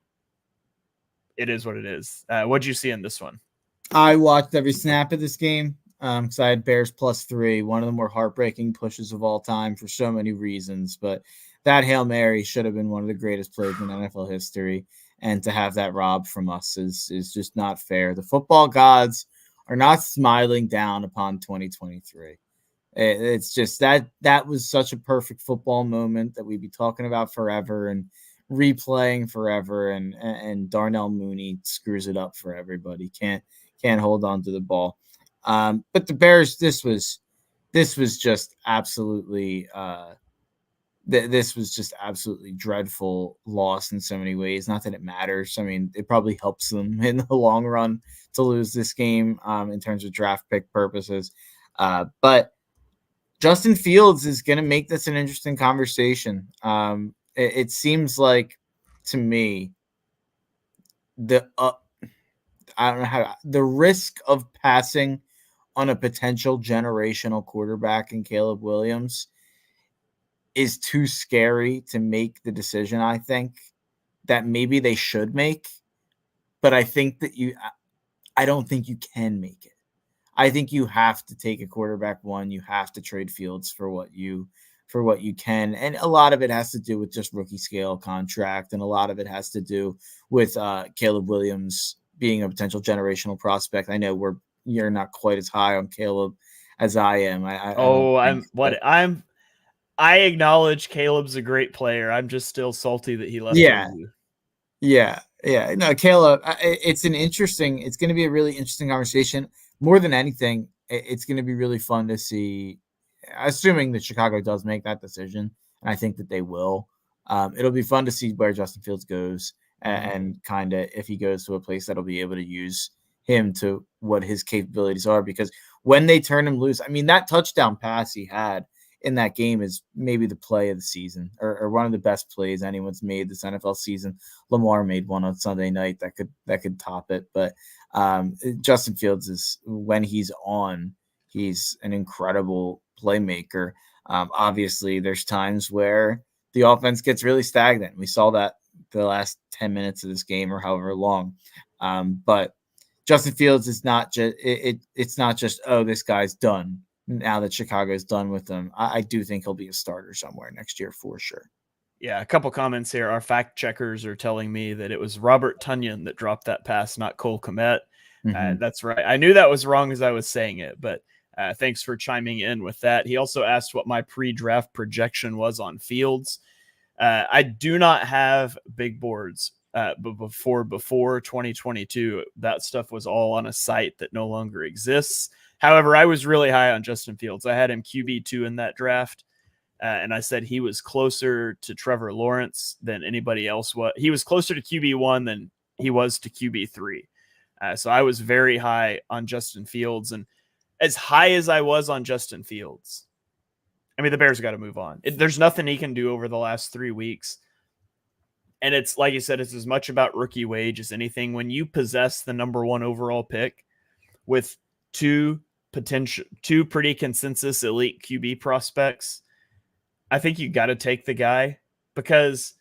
it is what it is. What'd you see in this one? I watched every snap of this game because I had Bears +3, one of the more heartbreaking pushes of all time for so many reasons. But that Hail Mary should have been one of the greatest plays in NFL history. And to have that robbed from us is just not fair. The football gods are not smiling down upon 2023. It's just that was such a perfect football moment that we'd be talking about forever and replaying forever. And Darnell Mooney screws it up for everybody. Can't hold on to the ball. But the Bears, this was just absolutely this was just absolutely dreadful loss in so many ways. Not that it matters. I mean, it probably helps them in the long run to lose this game in terms of draft pick purposes. But Justin Fields is going to make this an interesting conversation. It seems like to me I don't know how the risk of passing on a potential generational quarterback in Caleb Williams is too scary to make the decision. I think that maybe they should make, but I think that I don't think you can make it. I think you have to take a quarterback one. You have to trade Fields for what you can. And a lot of it has to do with just rookie scale contract. And a lot of it has to do with Caleb Williams being a potential generational prospect. I know you're not quite as high on Caleb as I am. I acknowledge Caleb's a great player. I'm just still salty that he left. Yeah. No, Caleb, it's going to be a really interesting conversation. More than anything, it's going to be really fun to see, assuming that Chicago does make that decision. And I think that they will. It'll be fun to see where Justin Fields goes and kind of if he goes to a place that'll be able to use him to what his capabilities are. Because when they turn him loose, I mean, that touchdown pass he had in that game is maybe the play of the season or one of the best plays anyone's made this NFL season. Lamar made one on Sunday night that could top it. But Justin Fields is, when he's on, he's an incredible playmaker. Obviously there's times where the offense gets really stagnant. We saw that the last 10 minutes of this game or however long. But Justin Fields is not just, it's not just, oh, this guy's done. Now that Chicago's done with him, I do think he'll be a starter somewhere next year for sure. Yeah, a couple comments here. Our fact checkers are telling me that it was Robert Tonyan that dropped that pass, not Cole Kmet. That's right. I knew that was wrong as I was saying it, but thanks for chiming in with that. He also asked what my pre-draft projection was on Fields. I do not have big boards, but before 2022, that stuff was all on a site that no longer exists. However, I was really high on Justin Fields. I had him QB2 in that draft, and I said he was closer to Trevor Lawrence than anybody else was. He was closer to QB1 than he was to QB3. So I was very high on Justin Fields. And as high as I was on Justin Fields, I mean, the Bears got to move on. There's nothing he can do over the last 3 weeks. And it's, like you said, it's as much about rookie wage as anything. When you possess the number 1 overall pick with two pretty consensus elite QB prospects, I think you got to take the guy, because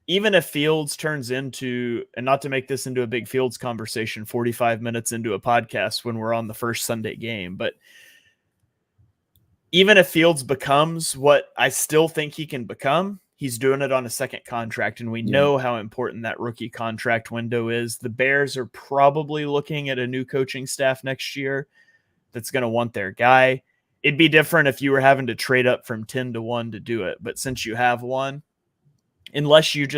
even if Fields turns into, and not to make this into a big Fields conversation 45 minutes into a podcast when we're on the first Sunday game, but even if Fields becomes what I still think he can become, he's doing it on a second contract, and we know how important that rookie contract window is. The Bears are probably looking at a new coaching staff next year that's going to want their guy. It'd be different if you were having to trade up from 10 to 1 to do it. But since you have one, unless you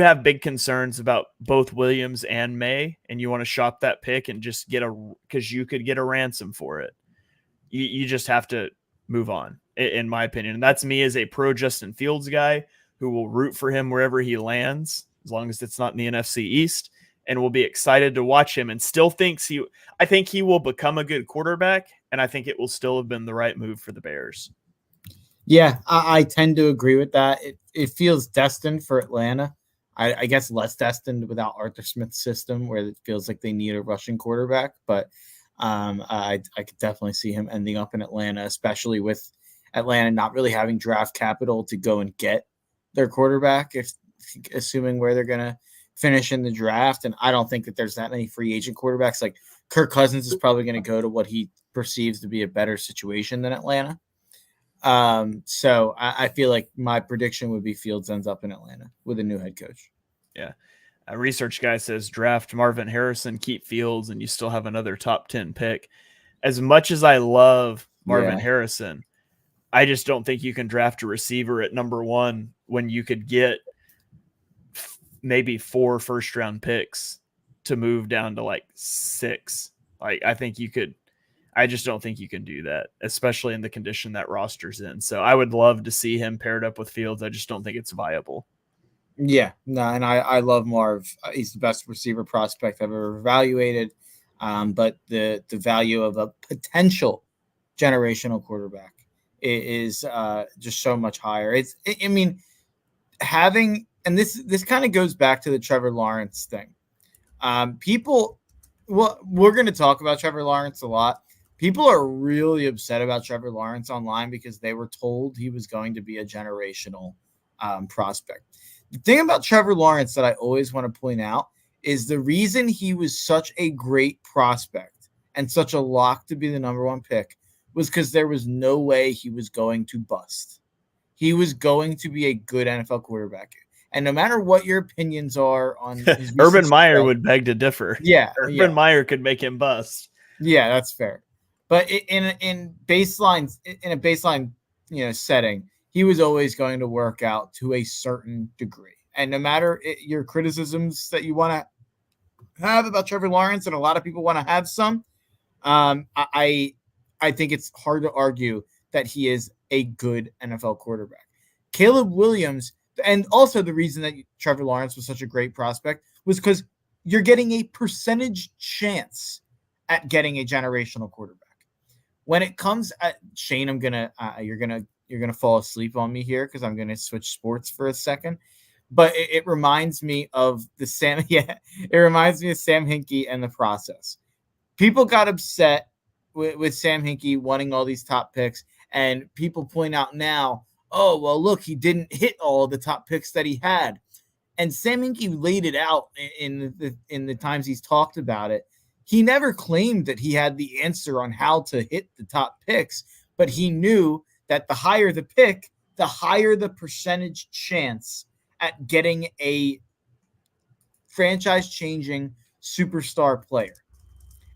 have big concerns about both Williams and May, and you want to shop that pick and just because you could get a ransom for it, you just have to move on, in my opinion. And that's me as a pro Justin Fields guy who will root for him wherever he lands, as long as it's not in the NFC East, and will be excited to watch him, and still I think he will become a good quarterback, and I think it will still have been the right move for the Bears. Yeah, I tend to agree with that. It feels destined for Atlanta. I guess less destined without Arthur Smith's system, where it feels like they need a rushing quarterback. But I could definitely see him ending up in Atlanta, especially with Atlanta not really having draft capital to go and get their quarterback, if assuming where they're going to finish in the draft. And I don't think that there's that many free agent quarterbacks. Like Kirk Cousins is probably going to go to what he perceives to be a better situation than Atlanta. So I feel like my prediction would be Fields ends up in Atlanta with a new head coach. Yeah. A research guy says draft Marvin Harrison, keep Fields, and you still have another top 10 pick. As much as I love Marvin Harrison, I just don't think you can draft a receiver at number 1 when you could get maybe 4 first-round picks to move down to like 6. Like I just don't think you can do that, especially in the condition that roster's in. So I would love to see him paired up with Fields. I just don't think it's viable. Yeah, no, and I love Marv. He's the best receiver prospect I've ever evaluated. But the value of a potential generational quarterback is just so much higher. I mean, having, and this kind of goes back to the Trevor Lawrence thing. We're going to talk about Trevor Lawrence a lot. People are really upset about Trevor Lawrence online because they were told he was going to be a generational prospect. The thing about Trevor Lawrence that I always want to point out is the reason he was such a great prospect and such a lock to be the number 1 pick was because there was no way he was going to bust. He was going to be a good NFL quarterback. And no matter what your opinions are on his Urban Meyer would beg to differ. Yeah. Urban Meyer could make him bust. Yeah, that's fair. But in a baseline, setting, he was always going to work out to a certain degree. And no matter your criticisms that you want to have about Trevor Lawrence, and a lot of people want to have some, I think it's hard to argue that he is a good NFL quarterback. Caleb Williams, and also the reason that Trevor Lawrence was such a great prospect was because you're getting a percentage chance at getting a generational quarterback. When it comes at Shane, you're gonna fall asleep on me here because I'm gonna switch sports for a second. But it reminds me of Sam Hinkie and the process. People got upset with Sam Hinkie wanting all these top picks, and people point out now, oh, well, look, he didn't hit all of the top picks that he had. And Sam Hinkie laid it out in the times he's talked about it. He never claimed that he had the answer on how to hit the top picks, but he knew that the higher the pick, the higher the percentage chance at getting a franchise-changing superstar player.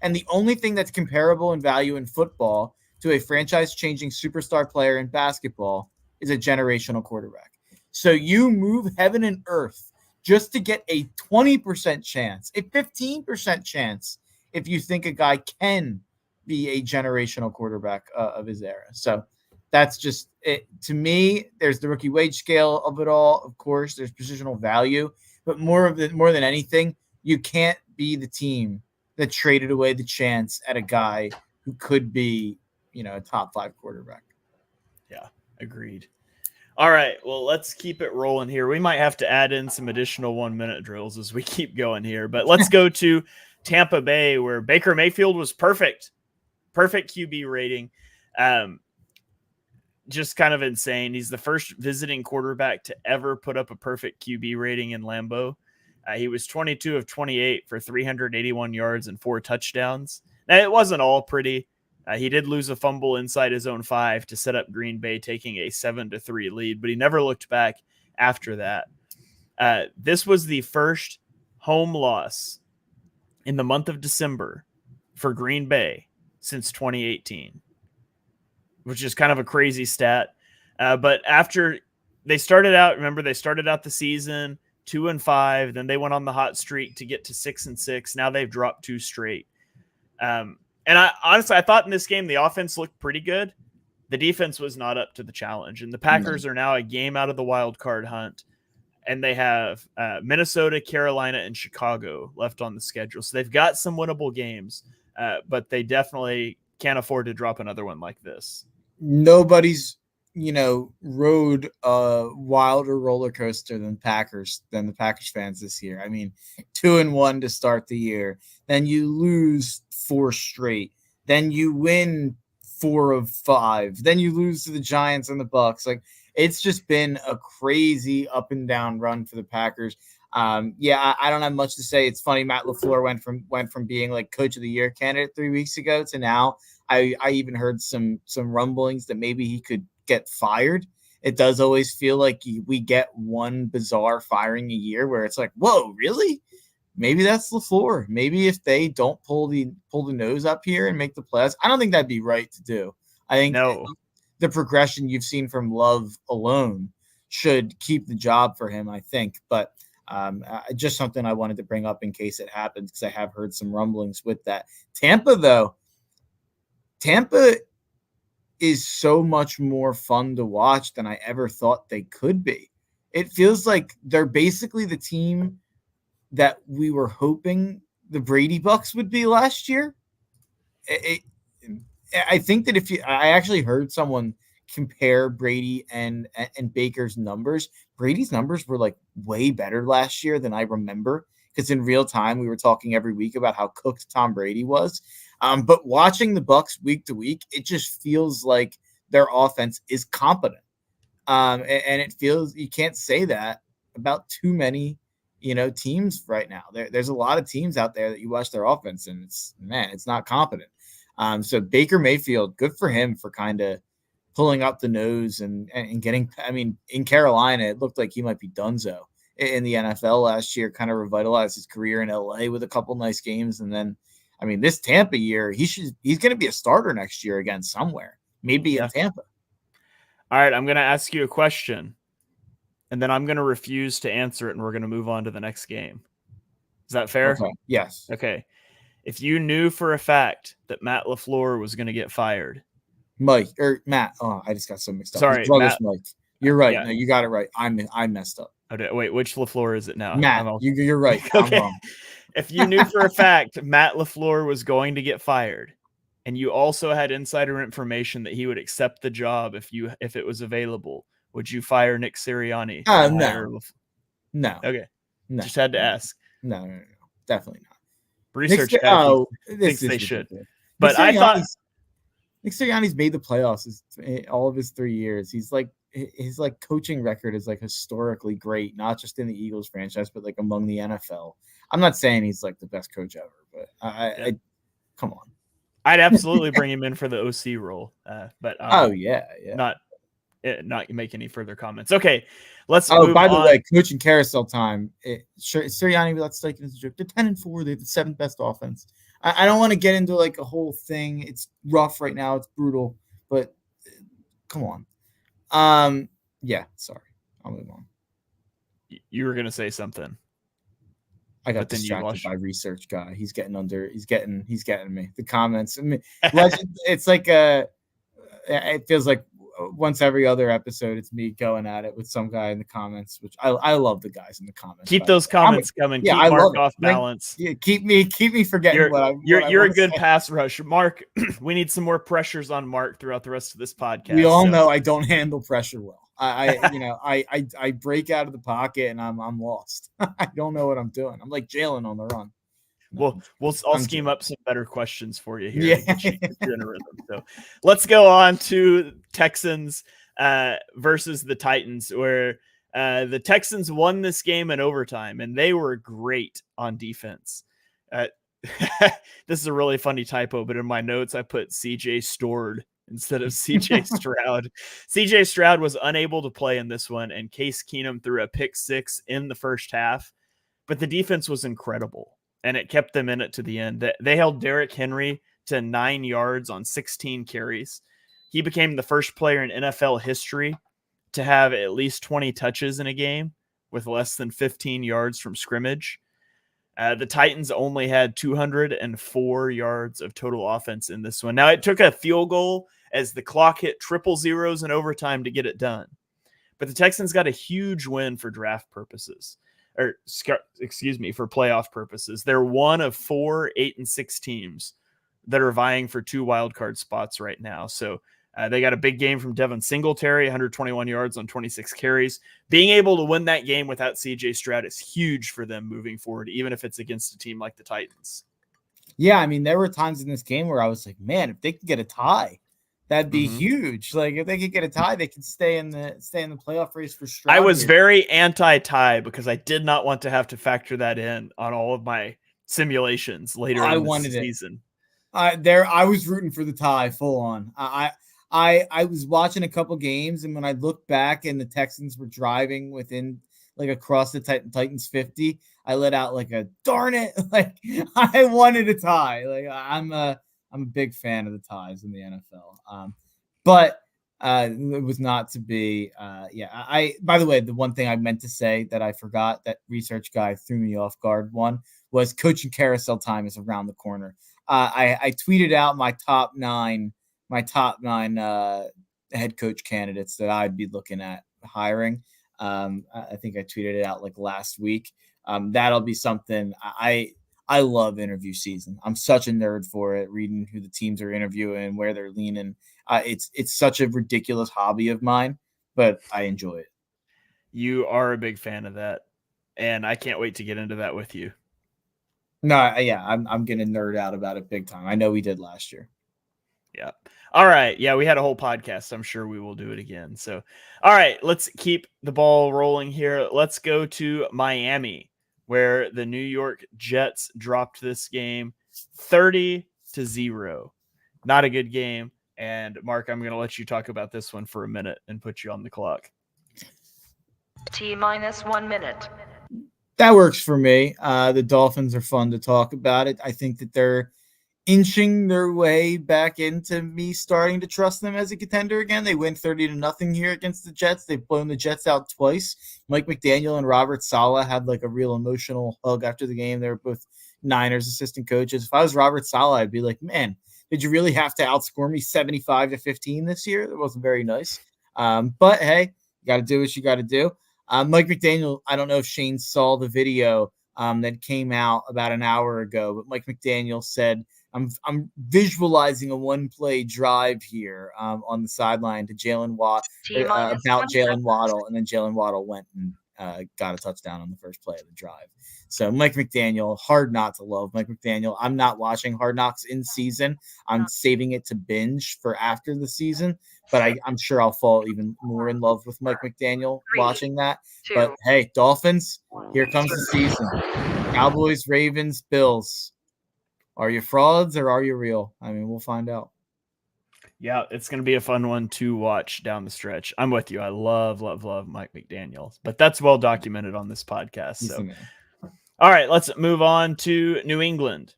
And the only thing that's comparable in value in football to a franchise-changing superstar player in basketball is a generational quarterback. So you move heaven and earth just to get a 20% chance, a 15% chance, if you think a guy can be a generational quarterback of his era. So that's just it. To me, there's the rookie wage scale of it all. Of course, there's positional value, but more than anything, you can't be the team that traded away the chance at a guy who could be, a top 5 quarterback. Yeah, agreed. All right, well, let's keep it rolling here. We might have to add in some additional 1-minute drills as we keep going here, but let's go to Tampa Bay, where Baker Mayfield was perfect QB rating. Just kind of insane. He's the first visiting quarterback to ever put up a perfect QB rating in Lambeau. He was 22 of 28 for 381 yards and 4 touchdowns. Now, it wasn't all pretty. He did lose a fumble inside his own 5 to set up Green Bay, taking a 7-3 lead, but he never looked back after that. This was the first home loss in the month of December for Green Bay since 2018, which is kind of a crazy stat. But after they started out the season 2-5, then they went on the hot streak to get to 6-6. Now they've dropped 2 straight. And I thought in this game, the offense looked pretty good. The defense was not up to the challenge, and the Packers are now a game out of the wild card hunt, and they have Minnesota, Carolina, and Chicago left on the schedule. So they've got some winnable games, but they definitely can't afford to drop another one like this. Nobody's rode a wilder roller coaster than the Packers fans this year. I mean, 2-1 to start the year, then you lose 4 straight, then you win 4 of 5, then you lose to the Giants and the Bucks. Like, it's just been a crazy up and down run for the Packers. I don't have much to say. It's funny, Matt LaFleur went from being like coach of the year candidate 3 weeks ago to now. I even heard some rumblings that maybe he could get fired. It does always feel like we get one bizarre firing a year where it's like, whoa, really? Maybe that's LaFleur. Maybe if they don't pull the nose up here and make the playoffs, I don't think that'd be right to do. I think the progression you've seen from Love alone should keep the job for him, I think. But just something I wanted to bring up in case it happens, because I have heard some rumblings with that. Tampa is so much more fun to watch than I ever thought they could be. It feels like they're basically the team that we were hoping the Brady Bucks would be last year. I think that I actually heard someone compare Brady and Baker's numbers. Brady's numbers were like way better last year than I remember, because in real time we were talking every week about how cooked Tom Brady was. But watching the Bucks week to week, it just feels like their offense is competent. And it feels, you can't say that about too many, teams right now. There's a lot of teams out there that you watch their offense and it's not competent. So Baker Mayfield, good for him for kind of pulling up the nose and getting, in Carolina, it looked like he might be donezo in the NFL last year, kind of revitalized his career in LA with a couple nice games. And then, this Tampa year, he's going to be a starter next year again somewhere, maybe in Tampa. All right, I'm going to ask you a question, and then I'm going to refuse to answer it, and we're going to move on to the next game. Is that fair? Okay. Yes. Okay. If you knew for a fact that Matt LaFleur was going to get fired. Matt. Oh, I just got so mixed up. Sorry, Matt. Mike. You're right. Yeah. No, you got it right. I messed up. Okay, wait, which LaFleur is it now? Matt, you're right. Okay. I'm wrong. If you knew for a fact Matt LaFleur was going to get fired, and you also had insider information that he would accept the job if it was available, would you fire Nick Sirianni? No. Okay. No. Just had to ask. No. Definitely not. Research thinks they should. But I thought Nick Sirianni's made the playoffs all of his 3 years. He's like, his coaching record is historically great, not just in the Eagles franchise, but among the NFL. I'm not saying he's the best coach ever, but I come on. I'd absolutely bring him in for the OC role. But not make any further comments. Okay, let's move by the on. way, coaching carousel time. Sirianni, let's take it as a joke. They're 10-4. They have the 7th best offense. I don't want to get into a whole thing. It's rough right now. It's brutal, but come on. Yeah, sorry. I'll move on. You were gonna say something. I got distracted by research guy. He's getting me. The comments. It's it feels like once every other episode, it's me going at it with some guy in the comments, which I love the guys in the comments. Keep those comments coming. Yeah, keep Mark off balance. Keep me forgetting you're a good pass rush. Mark, we need some more pressures on Mark throughout the rest of this podcast. We all know I don't handle pressure well. I break out of the pocket and I'm lost. I don't know what I'm doing. I'm like Jalen on the run. I'll scheme up some better questions for you here. Yeah. You're in a rhythm. So let's go on to Texans versus the Titans, where the Texans won this game in overtime, and they were great on defense. This is a really funny typo, but in my notes I put CJ Stored instead of CJ Stroud. CJ Stroud was unable to play in this one, and Case Keenum threw a pick 6 in the first half, but the defense was incredible, and it kept them in it to the end. They held Derrick Henry to 9 yards on 16 carries. He became the first player in NFL history to have at least 20 touches in a game with less than 15 yards from scrimmage. The Titans only had 204 yards of total offense in this one. Now, it took a field goal as the clock hit triple zeros in overtime to get it done. But the Texans got a huge win for draft purposes. For playoff purposes. They're one of 4 8-6 teams that are vying for 2 wildcard spots right now. So They got a big game from Devin Singletary, 121 yards on 26 carries. Being able to win that game without CJ Stroud is huge for them moving forward, even if it's against a team like the Titans. Yeah, I mean, there were times in this game where I was like, man, if they could get a tie, that'd be huge. Like, if they could get a tie, they could stay in the playoff race for Stroud. I was very anti-tie because I did not want to have to factor that in on all of my simulations later in the season. I was rooting for the tie full on. I was watching a couple games, and when I looked back and the Texans were driving within like across the Titans 50, I let out like a darn it. Like I wanted a tie. Like I'm a big fan of the ties in the NFL. But it was not to be. By the way, the one thing I meant to say that I forgot that research guy threw me off guard was coaching carousel time is around the corner. I tweeted out my top nine head coach candidates that I'd be looking at hiring. I think I tweeted it out like last week. That'll be something. I love interview season. I'm such a nerd for it, reading who the teams are interviewing, where they're leaning. It's such a ridiculous hobby of mine, but I enjoy it. You are a big fan of that, and I can't wait to get into that with you. No, yeah, I'm gonna nerd out about it big time. I know we did last year. Yeah. All right. Yeah, we had a whole podcast. I'm sure we will do it again. So, all right, let's keep the ball rolling here. Let's go to Miami, where the New York Jets dropped this game 30-0. Not a good game. And Mark, I'm going to let you talk about this one for a minute and put you on the clock. T-1 minute. That works for me. The Dolphins are fun to talk about it. I think that they're inching their way back into me starting to trust them as a contender again. They win 30-0 here against the Jets. They've blown the Jets out twice. Mike McDaniel and Robert Saleh had like a real emotional hug after the game. They were both Niners assistant coaches. If I was Robert Saleh, I'd be like, man, did you really have to outscore me 75-15 this year? That wasn't very nice. But hey, you got to do what you got to do. Mike McDaniel, I don't know if Shane saw the video that came out about an hour ago, but Mike McDaniel said, I'm visualizing a one-play drive here on the sideline to Jalen Watt about Jalen Waddle, and then Jalen Waddle went and got a touchdown on the first play of the drive. So Mike McDaniel, hard not to love Mike McDaniel. I'm not watching Hard Knocks in season. I'm saving it to binge for after the season, but I'm sure I'll fall even more in love with Mike McDaniel watching that. But hey, Dolphins, here comes the season. Cowboys, Ravens, Bills. Are you frauds or are you real? I mean, we'll find out. Yeah, it's going to be a fun one to watch down the stretch. I'm with you. I love Mike McDaniel, but that's well documented on this podcast. So, all right, let's move on to New England,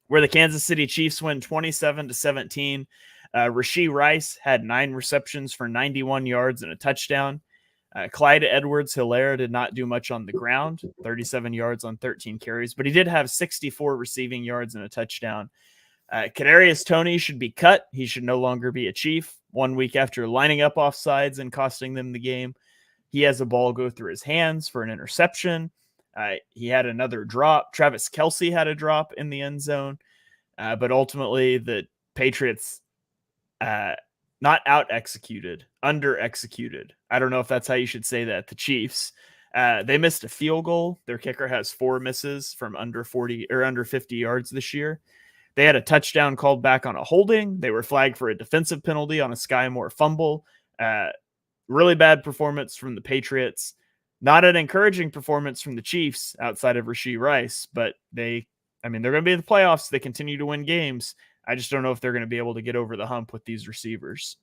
where the Kansas City Chiefs win 27-17. Rashee Rice had 9 receptions for 91 yards and a touchdown. Clyde Edwards-Helaire did not do much on the ground, 37 yards on 13 carries, but he did have 64 receiving yards and a touchdown. Kadarius Toney should be cut. He should no longer be a Chief. 1 week after lining up offsides and costing them the game, he has a ball go through his hands for an interception. He had another drop. Travis Kelce had a drop in the end zone, but ultimately the Patriots not out-executed, under-executed. I don't know if that's how you should say that. The Chiefs, they missed a field goal. Their kicker has 4 misses from under 40 or under 50 yards this year. They had a touchdown called back on a holding. They were flagged for a defensive penalty on a Sky Moore fumble. Really bad performance from the Patriots. Not an encouraging performance from the Chiefs outside of Rashee Rice, but they're going to be in the playoffs. They continue to win games. I just don't know if they're going to be able to get over the hump with these receivers.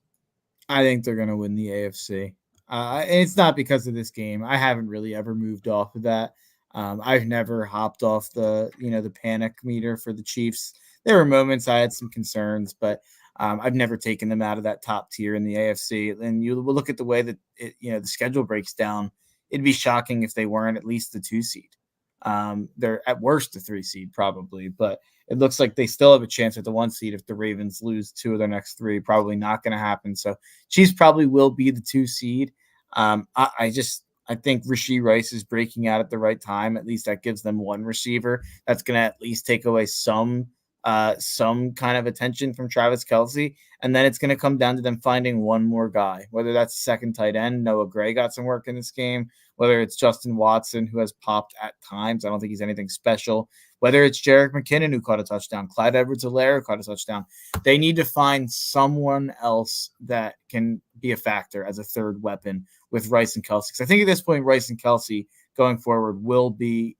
I think they're going to win the AFC. And it's not because of this game. I haven't really ever moved off of that. I've never hopped off the panic meter for the Chiefs. There were moments I had some concerns, but I've never taken them out of that top tier in the AFC. And you will look at the way that the schedule breaks down. It'd be shocking if they weren't at least the 2 seed. They're at worst the 3 seed probably, but it looks like they still have a chance at the 1 seed if the Ravens lose 2 of their next 3. Probably not going to happen. So Chiefs probably will be the 2 seed. I think Rashee Rice is breaking out at the right time. At least that gives them one receiver that's going to at least take away some some kind of attention from Travis Kelce. And then it's going to come down to them finding one more guy, whether that's a second tight end. Noah Gray got some work in this game, whether it's Justin Watson, who has popped at times. I don't think he's anything special. Whether it's Jerick McKinnon, who caught a touchdown, Clyde Edwards-Helaire caught a touchdown. They need to find someone else that can be a factor as a third weapon with Rice and Kelce. Because I think at this point, Rice and Kelce going forward will be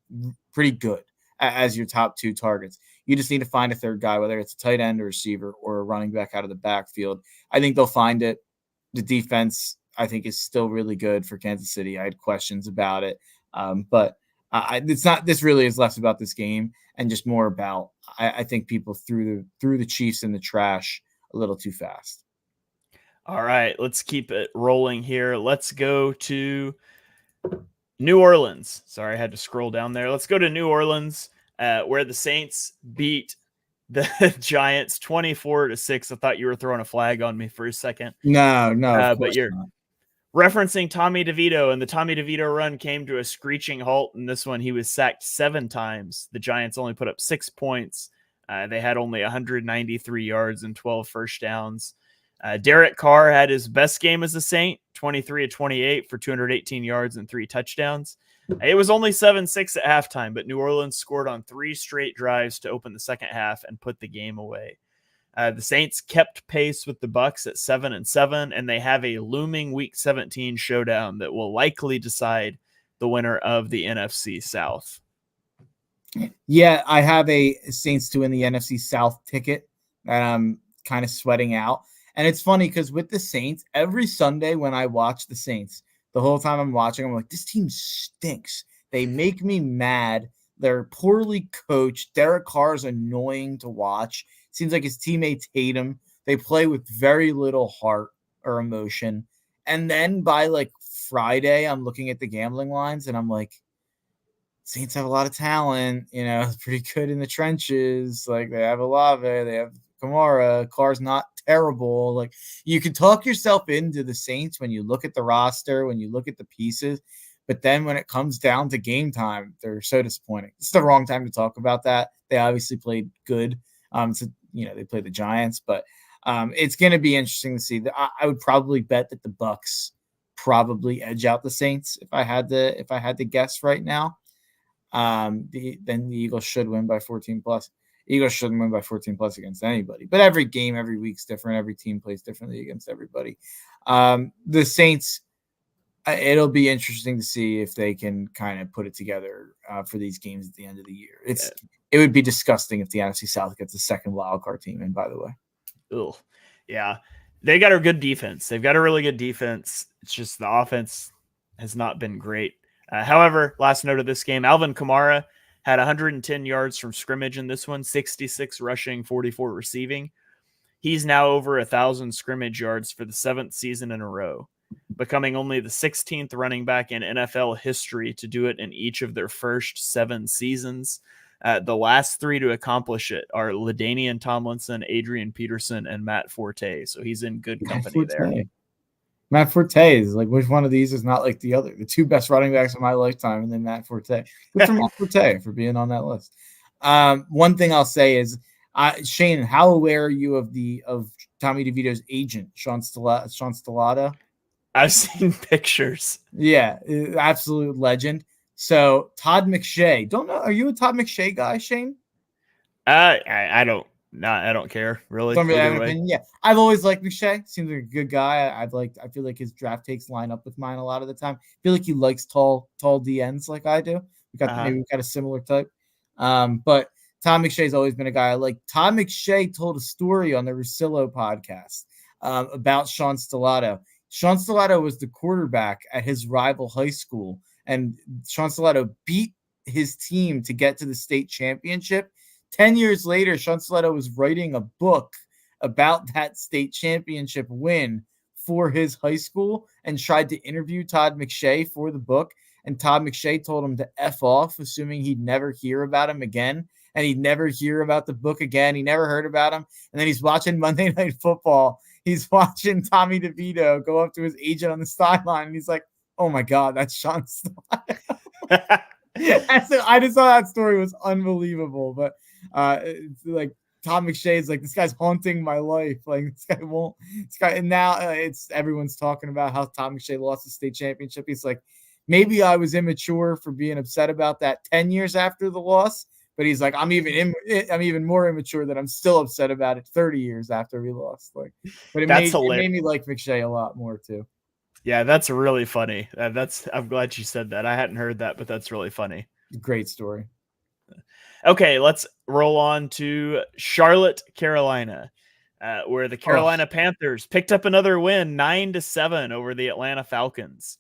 pretty good as your top two targets. You just need to find a third guy, whether it's a tight end or receiver or a running back out of the backfield. I think they'll find it. The defense, I think, is still really good for Kansas City. I had questions about it, but it's not. This really is less about this game and just more about I think people threw the Chiefs in the trash a little too fast. All right, let's keep it rolling here. Let's go to New Orleans. Sorry, I had to scroll down there. Let's go to New Orleans, where the Saints beat the Giants 24-6. I thought you were throwing a flag on me for a second. No, but you're not. Referencing Tommy DeVito, and the Tommy DeVito run came to a screeching halt. In this one, he was sacked 7 times. The Giants only put up 6 points. They had only 193 yards and 12 first downs. Derek Carr had his best game as a Saint, 23-28 for 218 yards and 3 touchdowns. It was only 7-6 at halftime, but New Orleans scored on 3 straight drives to open the second half and put the game away. The Saints kept pace with the Bucs at 7-7, and they have a looming Week 17 showdown that will likely decide the winner of the NFC South. Yeah, I have a Saints to win the NFC South ticket that I'm kind of sweating out. And it's funny because with the Saints, every Sunday when I watch the Saints, the whole time I'm watching, I'm like, this team stinks. They make me mad. They're poorly coached. Derek Carr is annoying to watch. Seems like his teammates hate him. They play with very little heart or emotion. And then by like Friday, I'm looking at the gambling lines and I'm like, Saints have a lot of talent, pretty good in the trenches. Like they have Olave, they have Kamara. Carr's not terrible. Like you can talk yourself into the Saints when you look at the roster, when you look at the pieces. But then when it comes down to game time, they're so disappointing. It's the wrong time to talk about that. They obviously played good. They played the Giants, but it's going to be interesting to see. I would probably bet that the Bucs probably edge out the Saints if I had to guess right now. Then the Eagles should win by 14 plus. Eagles shouldn't win by 14 plus against anybody, but every game, every week's different. Every team plays differently against everybody. The Saints, it'll be interesting to see if they can kind of put it together for these games at the end of the year. It would be disgusting if the NFC South gets the second wild card team in, by the way. Ugh. Yeah. They got a good defense. They've got a really good defense. It's just the offense has not been great. However, last note of this game, Alvin Kamara had 110 yards from scrimmage in this one, 66 rushing, 44 receiving. He's now over 1,000 scrimmage yards for the 7th season in a row, becoming only the 16th running back in NFL history to do it in each of their first 7 seasons. The last 3 to accomplish it are LaDainian Tomlinson, Adrian Peterson, and Matt Forte. So he's in good company there. Matt Forte is like, which one of these is not like the other? The 2 best running backs of my lifetime, and then Matt Forte. Good for Matt Forte for being on that list. One thing I'll say is, Shane, how aware are you of Tommy DeVito's agent, Sean Stellato? I've seen pictures. Yeah, absolute legend. So Todd McShay, don't know. Are you a Todd McShay guy, Shane? I don't care really. Don't really have an opinion. Yeah, I've always liked McShay. Seems like a good guy. I feel like his draft takes line up with mine a lot of the time. I feel like he likes tall DNs like I do. Maybe we've got a similar type. But Tom McShay's always been a guy I like. Tom McShay told a story on the Russillo podcast about Sean Stellato. Sean Stellato was the quarterback at his rival high school, and Sean Stellato beat his team to get to the state championship. 10 years later, Sean Stellato was writing a book about that state championship win for his high school and tried to interview Todd McShay for the book. And Todd McShay told him to F off, assuming he'd never hear about him again. And he'd never hear about the book again. He never heard about him. And then he's watching Monday Night Football. He's watching Tommy DeVito go up to his agent on the sideline. And he's like, oh my God, that's Sean Stellato. I just thought that story was unbelievable. But it's like Tom McShay's like, this guy's haunting my life. Like and now it's everyone's talking about how Tom McShay lost the state championship. He's like, maybe I was immature for being upset about that 10 years after the loss, but he's like, I'm even more immature that I'm still upset about it 30 years after we lost. Like, but it made me like McShay a lot more too. Yeah, that's really funny. I'm glad you said that. I hadn't heard that, but that's really funny. Great story. Okay, let's roll on to Charlotte, Carolina, where the Carolina Panthers picked up another win, 9-7 over the Atlanta Falcons.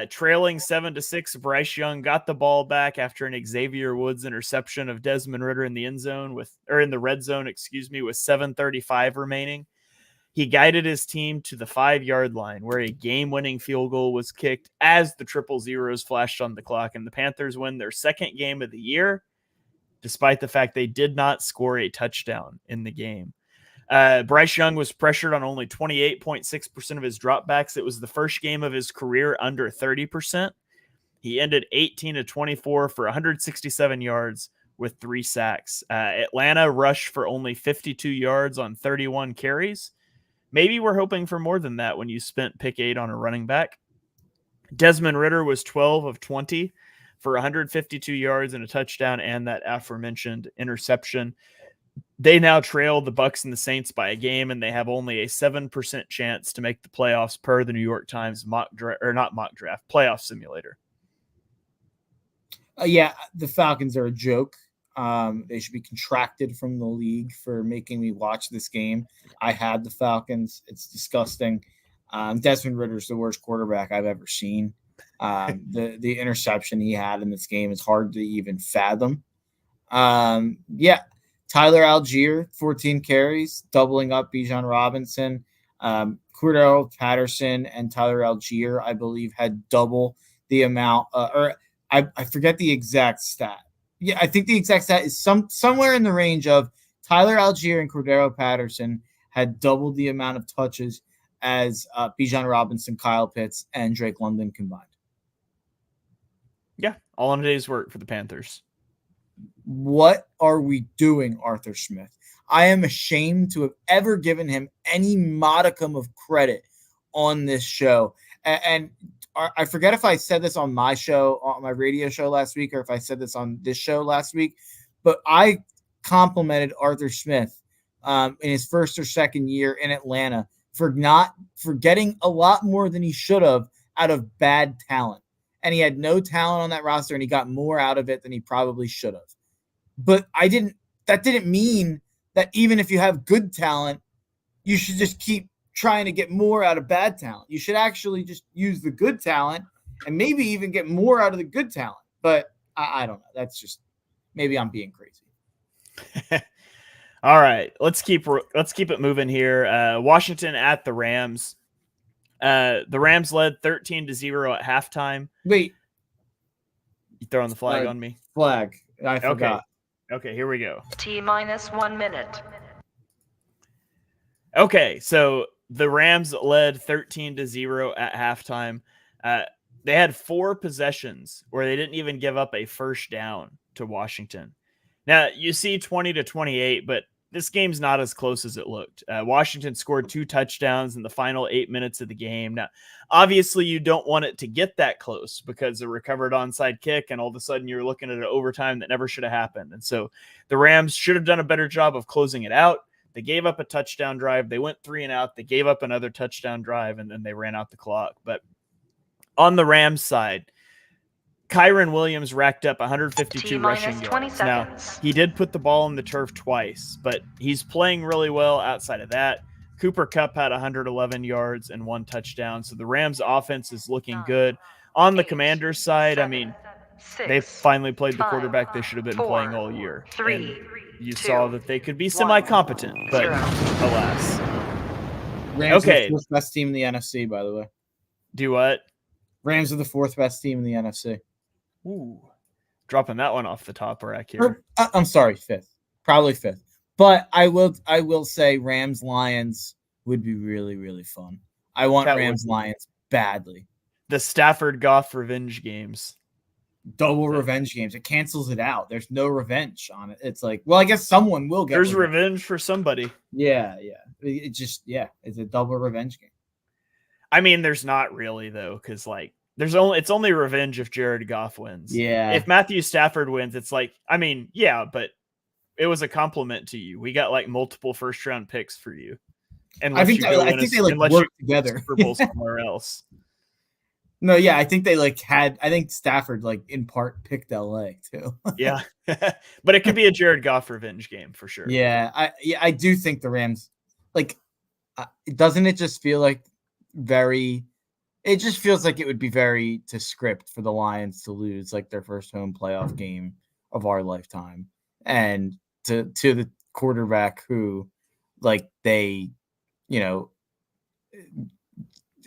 Trailing 7-6, Bryce Young got the ball back after an Xavier Woods interception of Desmond Ridder in the red zone with 7:35 remaining. He guided his team to the 5-yard line where a game-winning field goal was kicked as the 000s flashed on the clock, and the Panthers win their second game of the year, despite the fact they did not score a touchdown in the game. Bryce Young was pressured on only 28.6% of his dropbacks. It was the first game of his career under 30%. He ended 18-24 for 167 yards with 3 sacks. Atlanta rushed for only 52 yards on 31 carries. Maybe we're hoping for more than that when you spent pick 8 on a running back. Desmond Ridder was 12 of 20 for 152 yards and a touchdown and that aforementioned interception. They now trail the Bucs and the Saints by a game, and they have only a 7% chance to make the playoffs per the New York Times playoff simulator. Yeah, the Falcons are a joke. They should be contracted from the league for making me watch this game. I had the Falcons. It's disgusting. Desmond Ridder's the worst quarterback I've ever seen. The interception he had in this game is hard to even fathom. Tyler Algier, 14 carries, doubling up Bijan Robinson. Cordell Patterson and Tyler Algier, I believe, had double the amount. I forget the exact stat. Yeah, I think the exact stat is somewhere in the range of Tyler Algier and Cordero Patterson had doubled the amount of touches as Bijan Robinson, Kyle Pitts, and Drake London combined. Yeah, all in a day's work for the Panthers. What are we doing, Arthur Smith? I am ashamed to have ever given him any modicum of credit on this show. And I forget if I said this on my show, on my radio show last week, or if I said this on this show last week, but I complimented Arthur Smith in his first or second year in Atlanta for getting a lot more than he should have out of bad talent. And he had no talent on that roster, and he got more out of it than he probably should have. But that didn't mean that even if you have good talent, you should just keep trying to get more out of bad talent. You should actually just use the good talent and maybe even get more out of the good talent. But I don't know. That's just, maybe I'm being crazy. All right, let's keep it moving here. Washington at the Rams. The Rams led 13-0 at halftime. Wait, you throwing the flag on me? Flag. I forgot. Okay, here we go. T-1 minute. Okay, so the Rams led 13-0 at halftime. They had 4 possessions where they didn't even give up a first down to Washington. Now, you see 20-28, but this game's not as close as it looked. Washington scored 2 touchdowns in the final 8 minutes of the game. Now, obviously, you don't want it to get that close because a recovered onside kick, and all of a sudden you're looking at an overtime that never should have happened. And so the Rams should have done a better job of closing it out. They gave up a touchdown drive. They went 3 and out. They gave up another touchdown drive, and then they ran out the clock. But on the Rams side, Kyron Williams racked up 152 rushing yards. Now, he did put the ball on the turf twice, but he's playing really well outside of that. Cooper Kupp had 111 yards and 1 touchdown, so the Rams' offense is looking good. On the Commanders' side, I mean, they finally played the quarterback they should have been playing all year. And you saw that they could be semi-competent, but alas. Rams are the 4th best team in the NFC, by the way. Do what? Rams are the 4th best team in the NFC. Ooh, dropping that one off the top rack here. I'm sorry, 5th, probably 5th. But I will say Rams Lions would be really, really fun. I want Rams Lions badly. The Stafford Goff revenge games. double revenge games. It cancels it out. There's no revenge on it. It's like, well, I guess someone will get There's revenge for somebody. Yeah. It's a double revenge game. I mean, there's not really though, because like it's only revenge if Jared Goff wins. Yeah. If Matthew Stafford wins, it's like, I mean, yeah, but it was a compliment to you. We got like multiple first round picks for you. And I think they like work together. Super Bowl somewhere else. No, yeah, I think they I think Stafford in part picked LA too. Yeah. But it could be a Jared Goff revenge game for sure. Yeah, I do think the Rams doesn't it just feel like it just feels like it would be very to script for the Lions to lose like their first home playoff game of our lifetime, and to the quarterback who they,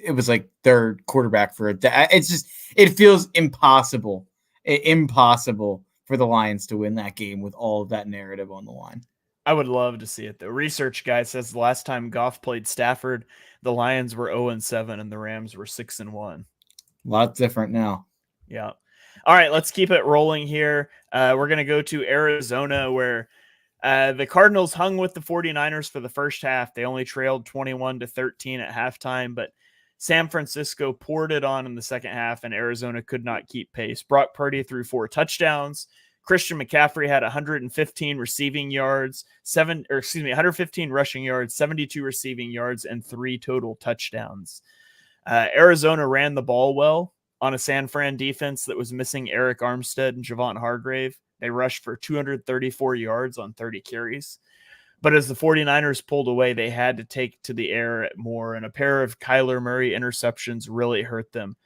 it was like their quarterback for a day. It feels impossible for the Lions to win that game with all of that narrative on the line. I would love to see it though. Research guy says the last time Goff played Stafford, the Lions were 0-7 and the Rams were 6-1. A lot different now. Yeah. All right, let's keep it rolling here. We're going to go to Arizona, where the Cardinals hung with the 49ers for the first half. They only trailed 21-13 at halftime, but San Francisco poured it on in the second half, and Arizona could not keep pace. Brock Purdy threw 4 touchdowns. Christian McCaffrey had 115 receiving yards, 115 rushing yards, 72 receiving yards, and 3 total touchdowns. Arizona ran the ball well on a San Fran defense that was missing Eric Armstead and Javon Hargrave. They rushed for 234 yards on 30 carries. But as the 49ers pulled away, they had to take to the air more, and a pair of Kyler Murray interceptions really hurt them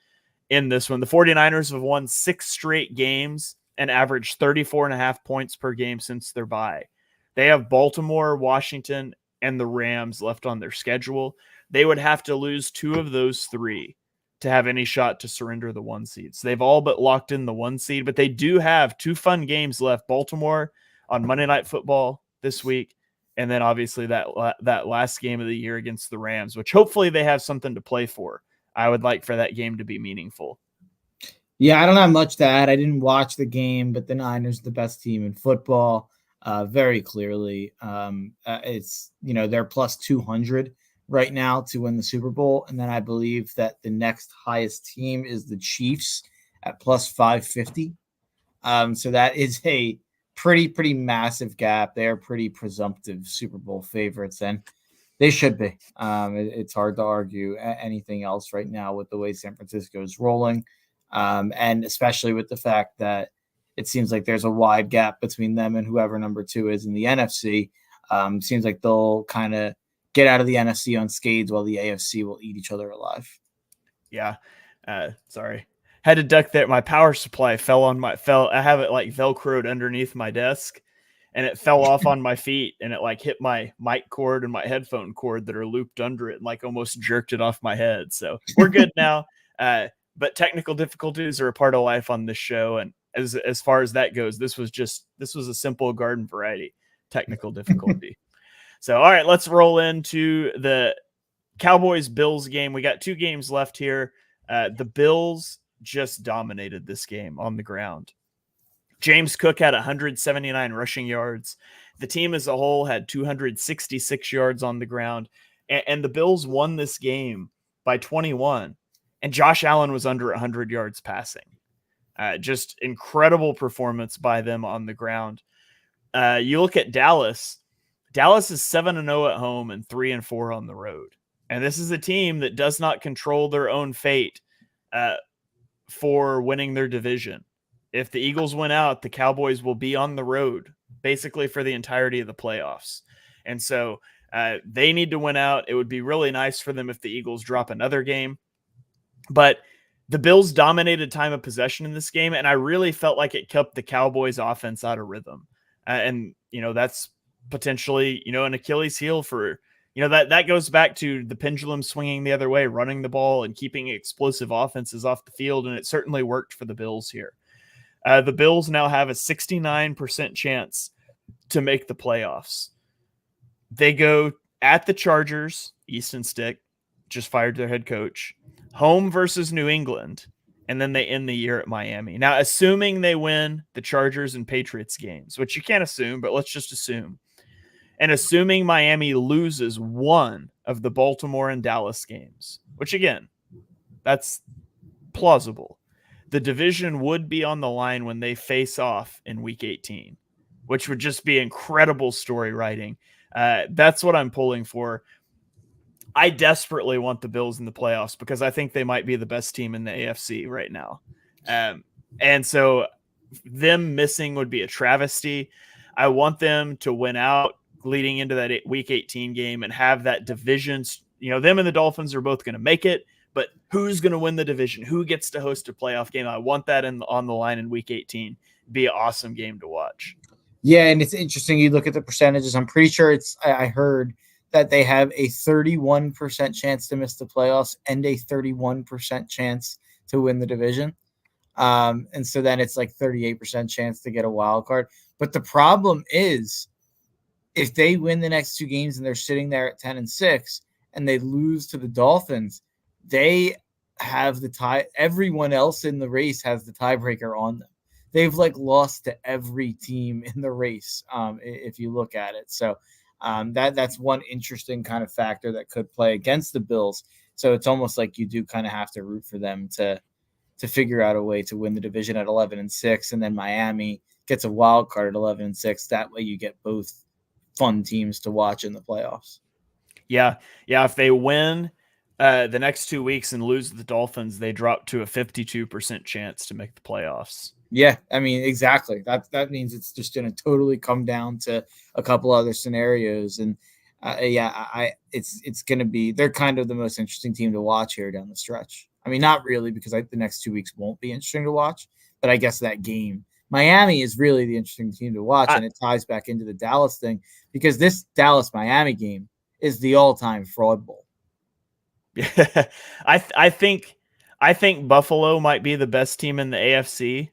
in this one. The 49ers have won 6 straight games and averaged 34.5 points per game since their bye. They have Baltimore, Washington, and the Rams left on their schedule. They would have to lose 2 of those 3 to have any shot to surrender the 1 seed. So they've all but locked in the 1 seed, but they do have 2 fun games left. Baltimore on Monday Night Football this week, and then obviously that last game of the year against the Rams, which hopefully they have something to play for. I would like for that game to be meaningful. Yeah, I don't have much to add. I didn't watch the game, but the Niners are the best team in football, very clearly. It's, they're plus 200 right now to win the Super Bowl. And then I believe that the next highest team is the Chiefs at plus 550. So that is a pretty massive gap. They're pretty presumptive Super Bowl favorites, and they should be. It's hard to argue anything else right now with the way San Francisco is rolling. And especially with the fact that it seems like there's a wide gap between them and whoever number 2 is in the NFC. Seems like they'll kind of get out of the NFC unscathed while the AFC will eat each other alive. Yeah. Sorry. Had to duck there. My power supply I have it like Velcroed underneath my desk, and it fell off on my feet, and it hit my mic cord and my headphone cord that are looped under it, and almost jerked it off my head. So we're good now. But technical difficulties are a part of life on this show. And as far as that goes, this was a simple garden variety technical difficulty. So, all right, let's roll into the Cowboys-Bills game. We got 2 games left here. The Bills just dominated this game on the ground. James Cook had 179 rushing yards. The team as a whole had 266 yards on the ground. And the Bills won this game by 21. And Josh Allen was under 100 yards passing. Just incredible performance by them on the ground. You look at Dallas. Dallas is 7-0 at home and 3-4 on the road. And this is a team that does not control their own fate for winning their division. If the Eagles win out, the Cowboys will be on the road basically for the entirety of the playoffs. And so they need to win out. It would be really nice for them if the Eagles drop another game. But the Bills dominated time of possession in this game, and I really felt like it kept the Cowboys offense out of rhythm. And that's potentially, an Achilles heel for, that goes back to the pendulum swinging the other way, running the ball and keeping explosive offenses off the field. And it certainly worked for the Bills here. The Bills now have a 69% chance to make the playoffs. They go at the Chargers. Easton Stick just fired their head coach. Home versus New England, and then they end the year at Miami. Now, assuming they win the Chargers and Patriots games, which you can't assume, but let's just assume. And assuming Miami loses one of the Baltimore and Dallas games, which again, that's plausible. The division would be on the line when they face off in week 18, which would just be incredible story writing. That's what I'm pulling for. I desperately want the Bills in the playoffs because I think they might be the best team in the AFC right now. And so them missing would be a travesty. I want them to win out leading into that week 18 game and have that division. Them and the Dolphins are both going to make it, but who's going to win the division? Who gets to host a playoff game? I want that on the line in week 18. Be an awesome game to watch. Yeah, and it's interesting. You look at the percentages. I'm pretty sure I heard that they have a 31% chance to miss the playoffs and a 31% chance to win the division. And so then it's like 38% chance to get a wild card. But the problem is, if they win the next two games and they're sitting there at 10-6 and they lose to the Dolphins, they have the tie. Everyone else in the race has the tiebreaker on them. They've lost to every team in the race, if you look at it. So that's one interesting kind of factor that could play against the Bills. So it's almost like you do kind of have to root for them to figure out a way to win the division at 11-6, and then Miami gets a wild card at 11-6. That way you get both fun teams to watch in the playoffs. Yeah. If they win the next 2 weeks and lose the Dolphins, they drop to a 52% chance to make the playoffs. Yeah, I mean, exactly. That means it's just going to totally come down to a couple other scenarios. And it's going to be, they're kind of the most interesting team to watch here down the stretch. I mean, not really, because the next 2 weeks won't be interesting to watch, but I guess that game, Miami is really the interesting team to watch, and it ties back into the Dallas thing because this Dallas-Miami game is the all-time fraud bowl. Yeah, I think Buffalo might be the best team in the AFC,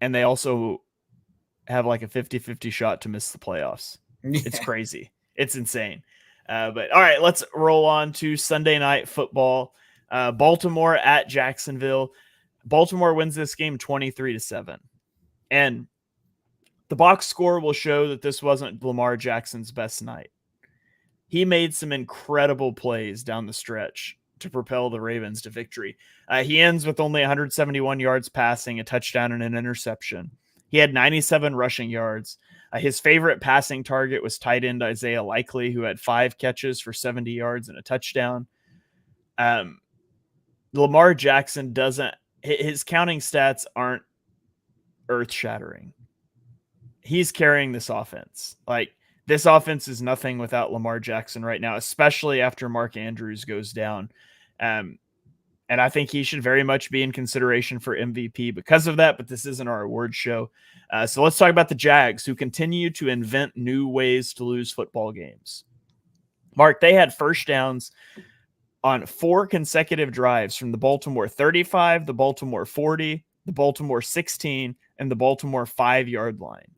and they also have like a 50-50 shot to miss the playoffs. Yeah. It's crazy. It's insane. But all right, let's roll on to Sunday Night Football. Baltimore at Jacksonville. Baltimore wins this game 23-7. And the box score will show that this wasn't Lamar Jackson's best night. He made some incredible plays down the stretch to propel the Ravens to victory. He ends with only 171 yards passing, a touchdown, and an interception. He had 97 rushing yards. His favorite passing target was tight end Isaiah Likely, who had 5 catches for 70 yards and a touchdown. Lamar Jackson his counting stats aren't earth-shattering. He's carrying this offense. This offense is nothing without Lamar Jackson right now, especially after Mark Andrews goes down. And I think he should very much be in consideration for MVP because of that, but this isn't our award show. So let's talk about the Jags, who continue to invent new ways to lose football games. Mark, they had first downs on 4 consecutive drives from the Baltimore 35, the Baltimore 40, the Baltimore 16, and the Baltimore 5-yard line.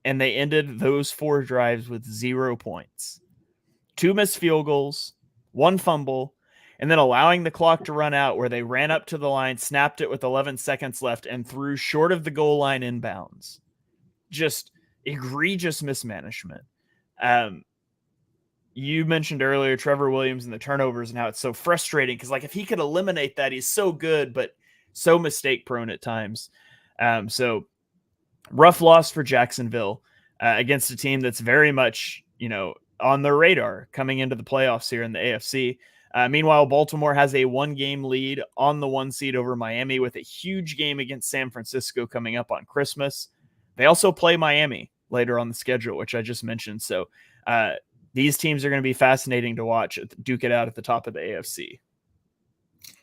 And they ended those 4 drives with 0 points. 2 missed field goals, 1 fumble, and then allowing the clock to run out where they ran up to the line, snapped it with 11 seconds left, and threw short of the goal line inbounds. Just egregious mismanagement. You mentioned earlier Trevor Williams and the turnovers and how it's so frustrating because, if he could eliminate that, he's so good, but so mistake-prone at times. So rough loss for Jacksonville against a team that's very much, on their radar coming into the playoffs here in the AFC. Meanwhile, Baltimore has a 1-game lead on the 1 seed over Miami with a huge game against San Francisco coming up on Christmas. They also play Miami later on the schedule, which I just mentioned. So these teams are going to be fascinating to watch duke it out at the top of the AFC.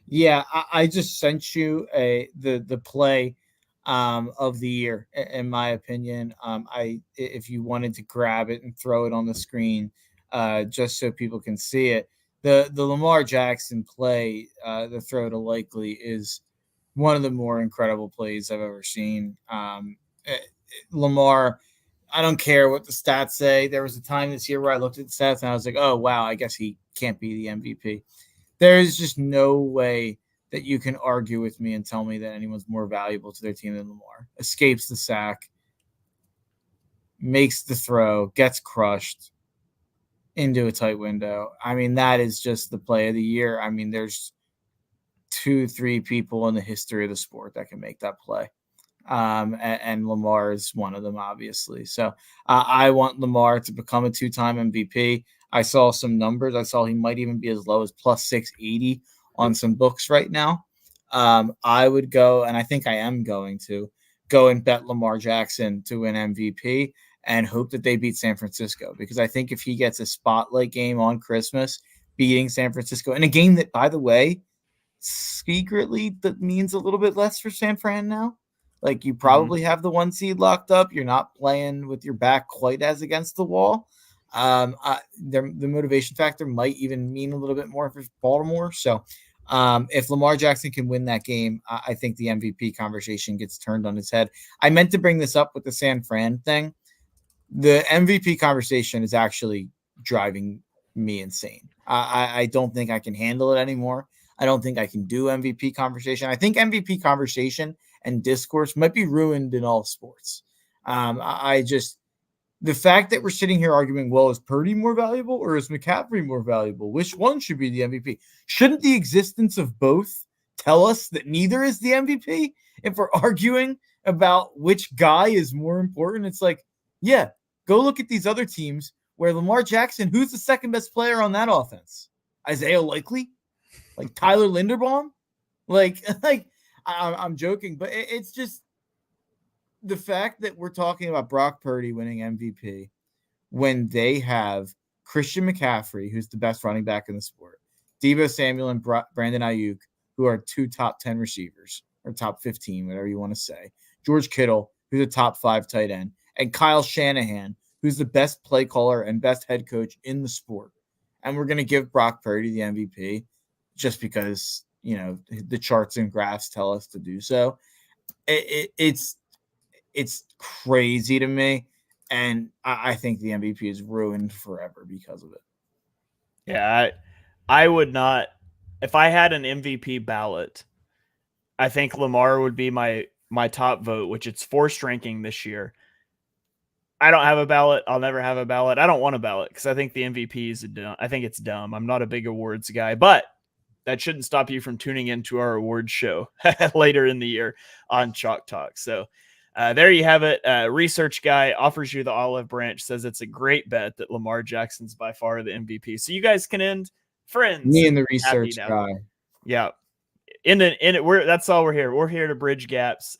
Yeah, I just sent you the play of the year, in my opinion. If you wanted to grab it and throw it on the screen, just so people can see it, the Lamar Jackson play, the throw to Likely, is one of the more incredible plays I've ever seen. Lamar, I don't care what the stats say. There was a time this year where I looked at the stats and I was like, oh, wow, I guess he can't be the MVP. There is just no way that you can argue with me and tell me that anyone's more valuable to their team than Lamar. Escapes the sack, makes the throw, gets crushed into a tight window. I mean, that is just the play of the year. I mean, there's 2-3 people in the history of the sport that can make that play. And Lamar is one of them, obviously. So I want Lamar to become a 2-time MVP. I saw some numbers. I saw he might even be as low as plus 680 on some books right now. I would go, and I think I am going to go and bet Lamar Jackson to win MVP and hope that they beat San Francisco, because I think if he gets a spotlight game on Christmas, beating San Francisco in a game that, by the way, secretly that means a little bit less for San Fran now. Like, you probably have the 1 seed locked up. You're not playing with your back quite as against the wall. The motivation factor might even mean a little bit more for Baltimore. So if Lamar Jackson can win that game, I think the MVP conversation gets turned on its head. I meant to bring this up with the San Fran thing. The MVP conversation is actually driving me insane. I don't think I can handle it anymore. I don't think I can do MVP conversation. I think MVP conversation and discourse might be ruined in all sports. The fact that we're sitting here arguing, well, is Purdy more valuable or is McCaffrey more valuable? Which one should be the MVP? Shouldn't the existence of both tell us that neither is the MVP? If we're arguing about which guy is more important, it's like, yeah, go look at these other teams where Lamar Jackson, who's the second best player on that offense? Isaiah Likely? Like Tyler Linderbaum? I'm joking, but it's just the fact that we're talking about Brock Purdy winning MVP when they have Christian McCaffrey, who's the best running back in the sport, Deebo Samuel and Brandon Ayuk, who are 2 top 10 receivers, or top 15, whatever you want to say. George Kittle, who's a top 5 tight end, and Kyle Shanahan, who's the best play caller and best head coach in the sport. And we're going to give Brock Purdy the MVP just because, the charts and graphs tell us to do so. It's crazy to me. And I think the MVP is ruined forever because of it. Yeah, I would not. If I had an MVP ballot, I think Lamar would be my top vote, which it's forced ranking this year. I don't have a ballot. I'll never have a ballot. I don't want a ballot because I think the MVP is I think it's dumb. I'm not a big awards guy, but that shouldn't stop you from tuning into our awards show later in the year on Chalk Talk. So there you have it. Research guy offers you the olive branch, says it's a great bet that Lamar Jackson's by far the MVP. So you guys can end friends. Me and the research guy. Yeah. That's all we're here. We're here to bridge gaps.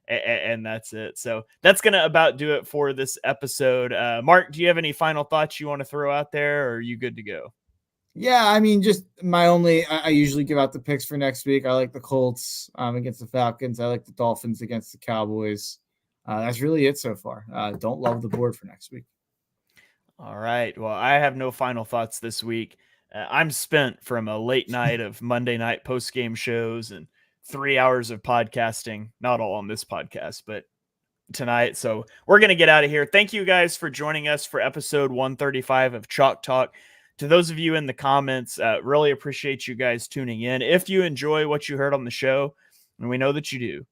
And that's it. So that's going to about do it for this episode. Mark, do you have any final thoughts you want to throw out there, or are you good to go? Yeah, I mean, just I usually give out the picks for next week. I like the Colts against the Falcons. I like the Dolphins against the Cowboys. That's really it so far. Don't love the board for next week. All right. Well, I have no final thoughts this week. I'm spent from a late night of Monday night post-game shows and 3 hours of podcasting, not all on this podcast, but tonight. So we're going to get out of here. Thank you guys for joining us for episode 135 of Chalk Talk. To those of you in the comments, really appreciate you guys tuning in. If you enjoy what you heard on the show, and we know that you do,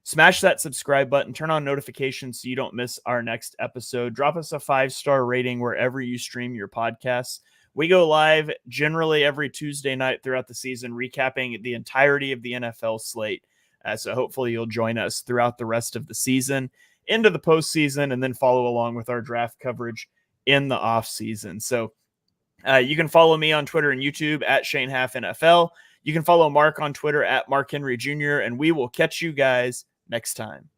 smash that subscribe button, turn on notifications so you don't miss our next episode. Drop us a 5-star rating wherever you stream your podcasts. We go live generally every Tuesday night throughout the season, recapping the entirety of the NFL slate. So hopefully you'll join us throughout the rest of the season, into the postseason, and then follow along with our draft coverage in the off season. So you can follow me on Twitter and YouTube at ShaneHalfNFL. You can follow Mark on Twitter at Mark Henry Jr., and we will catch you guys next time.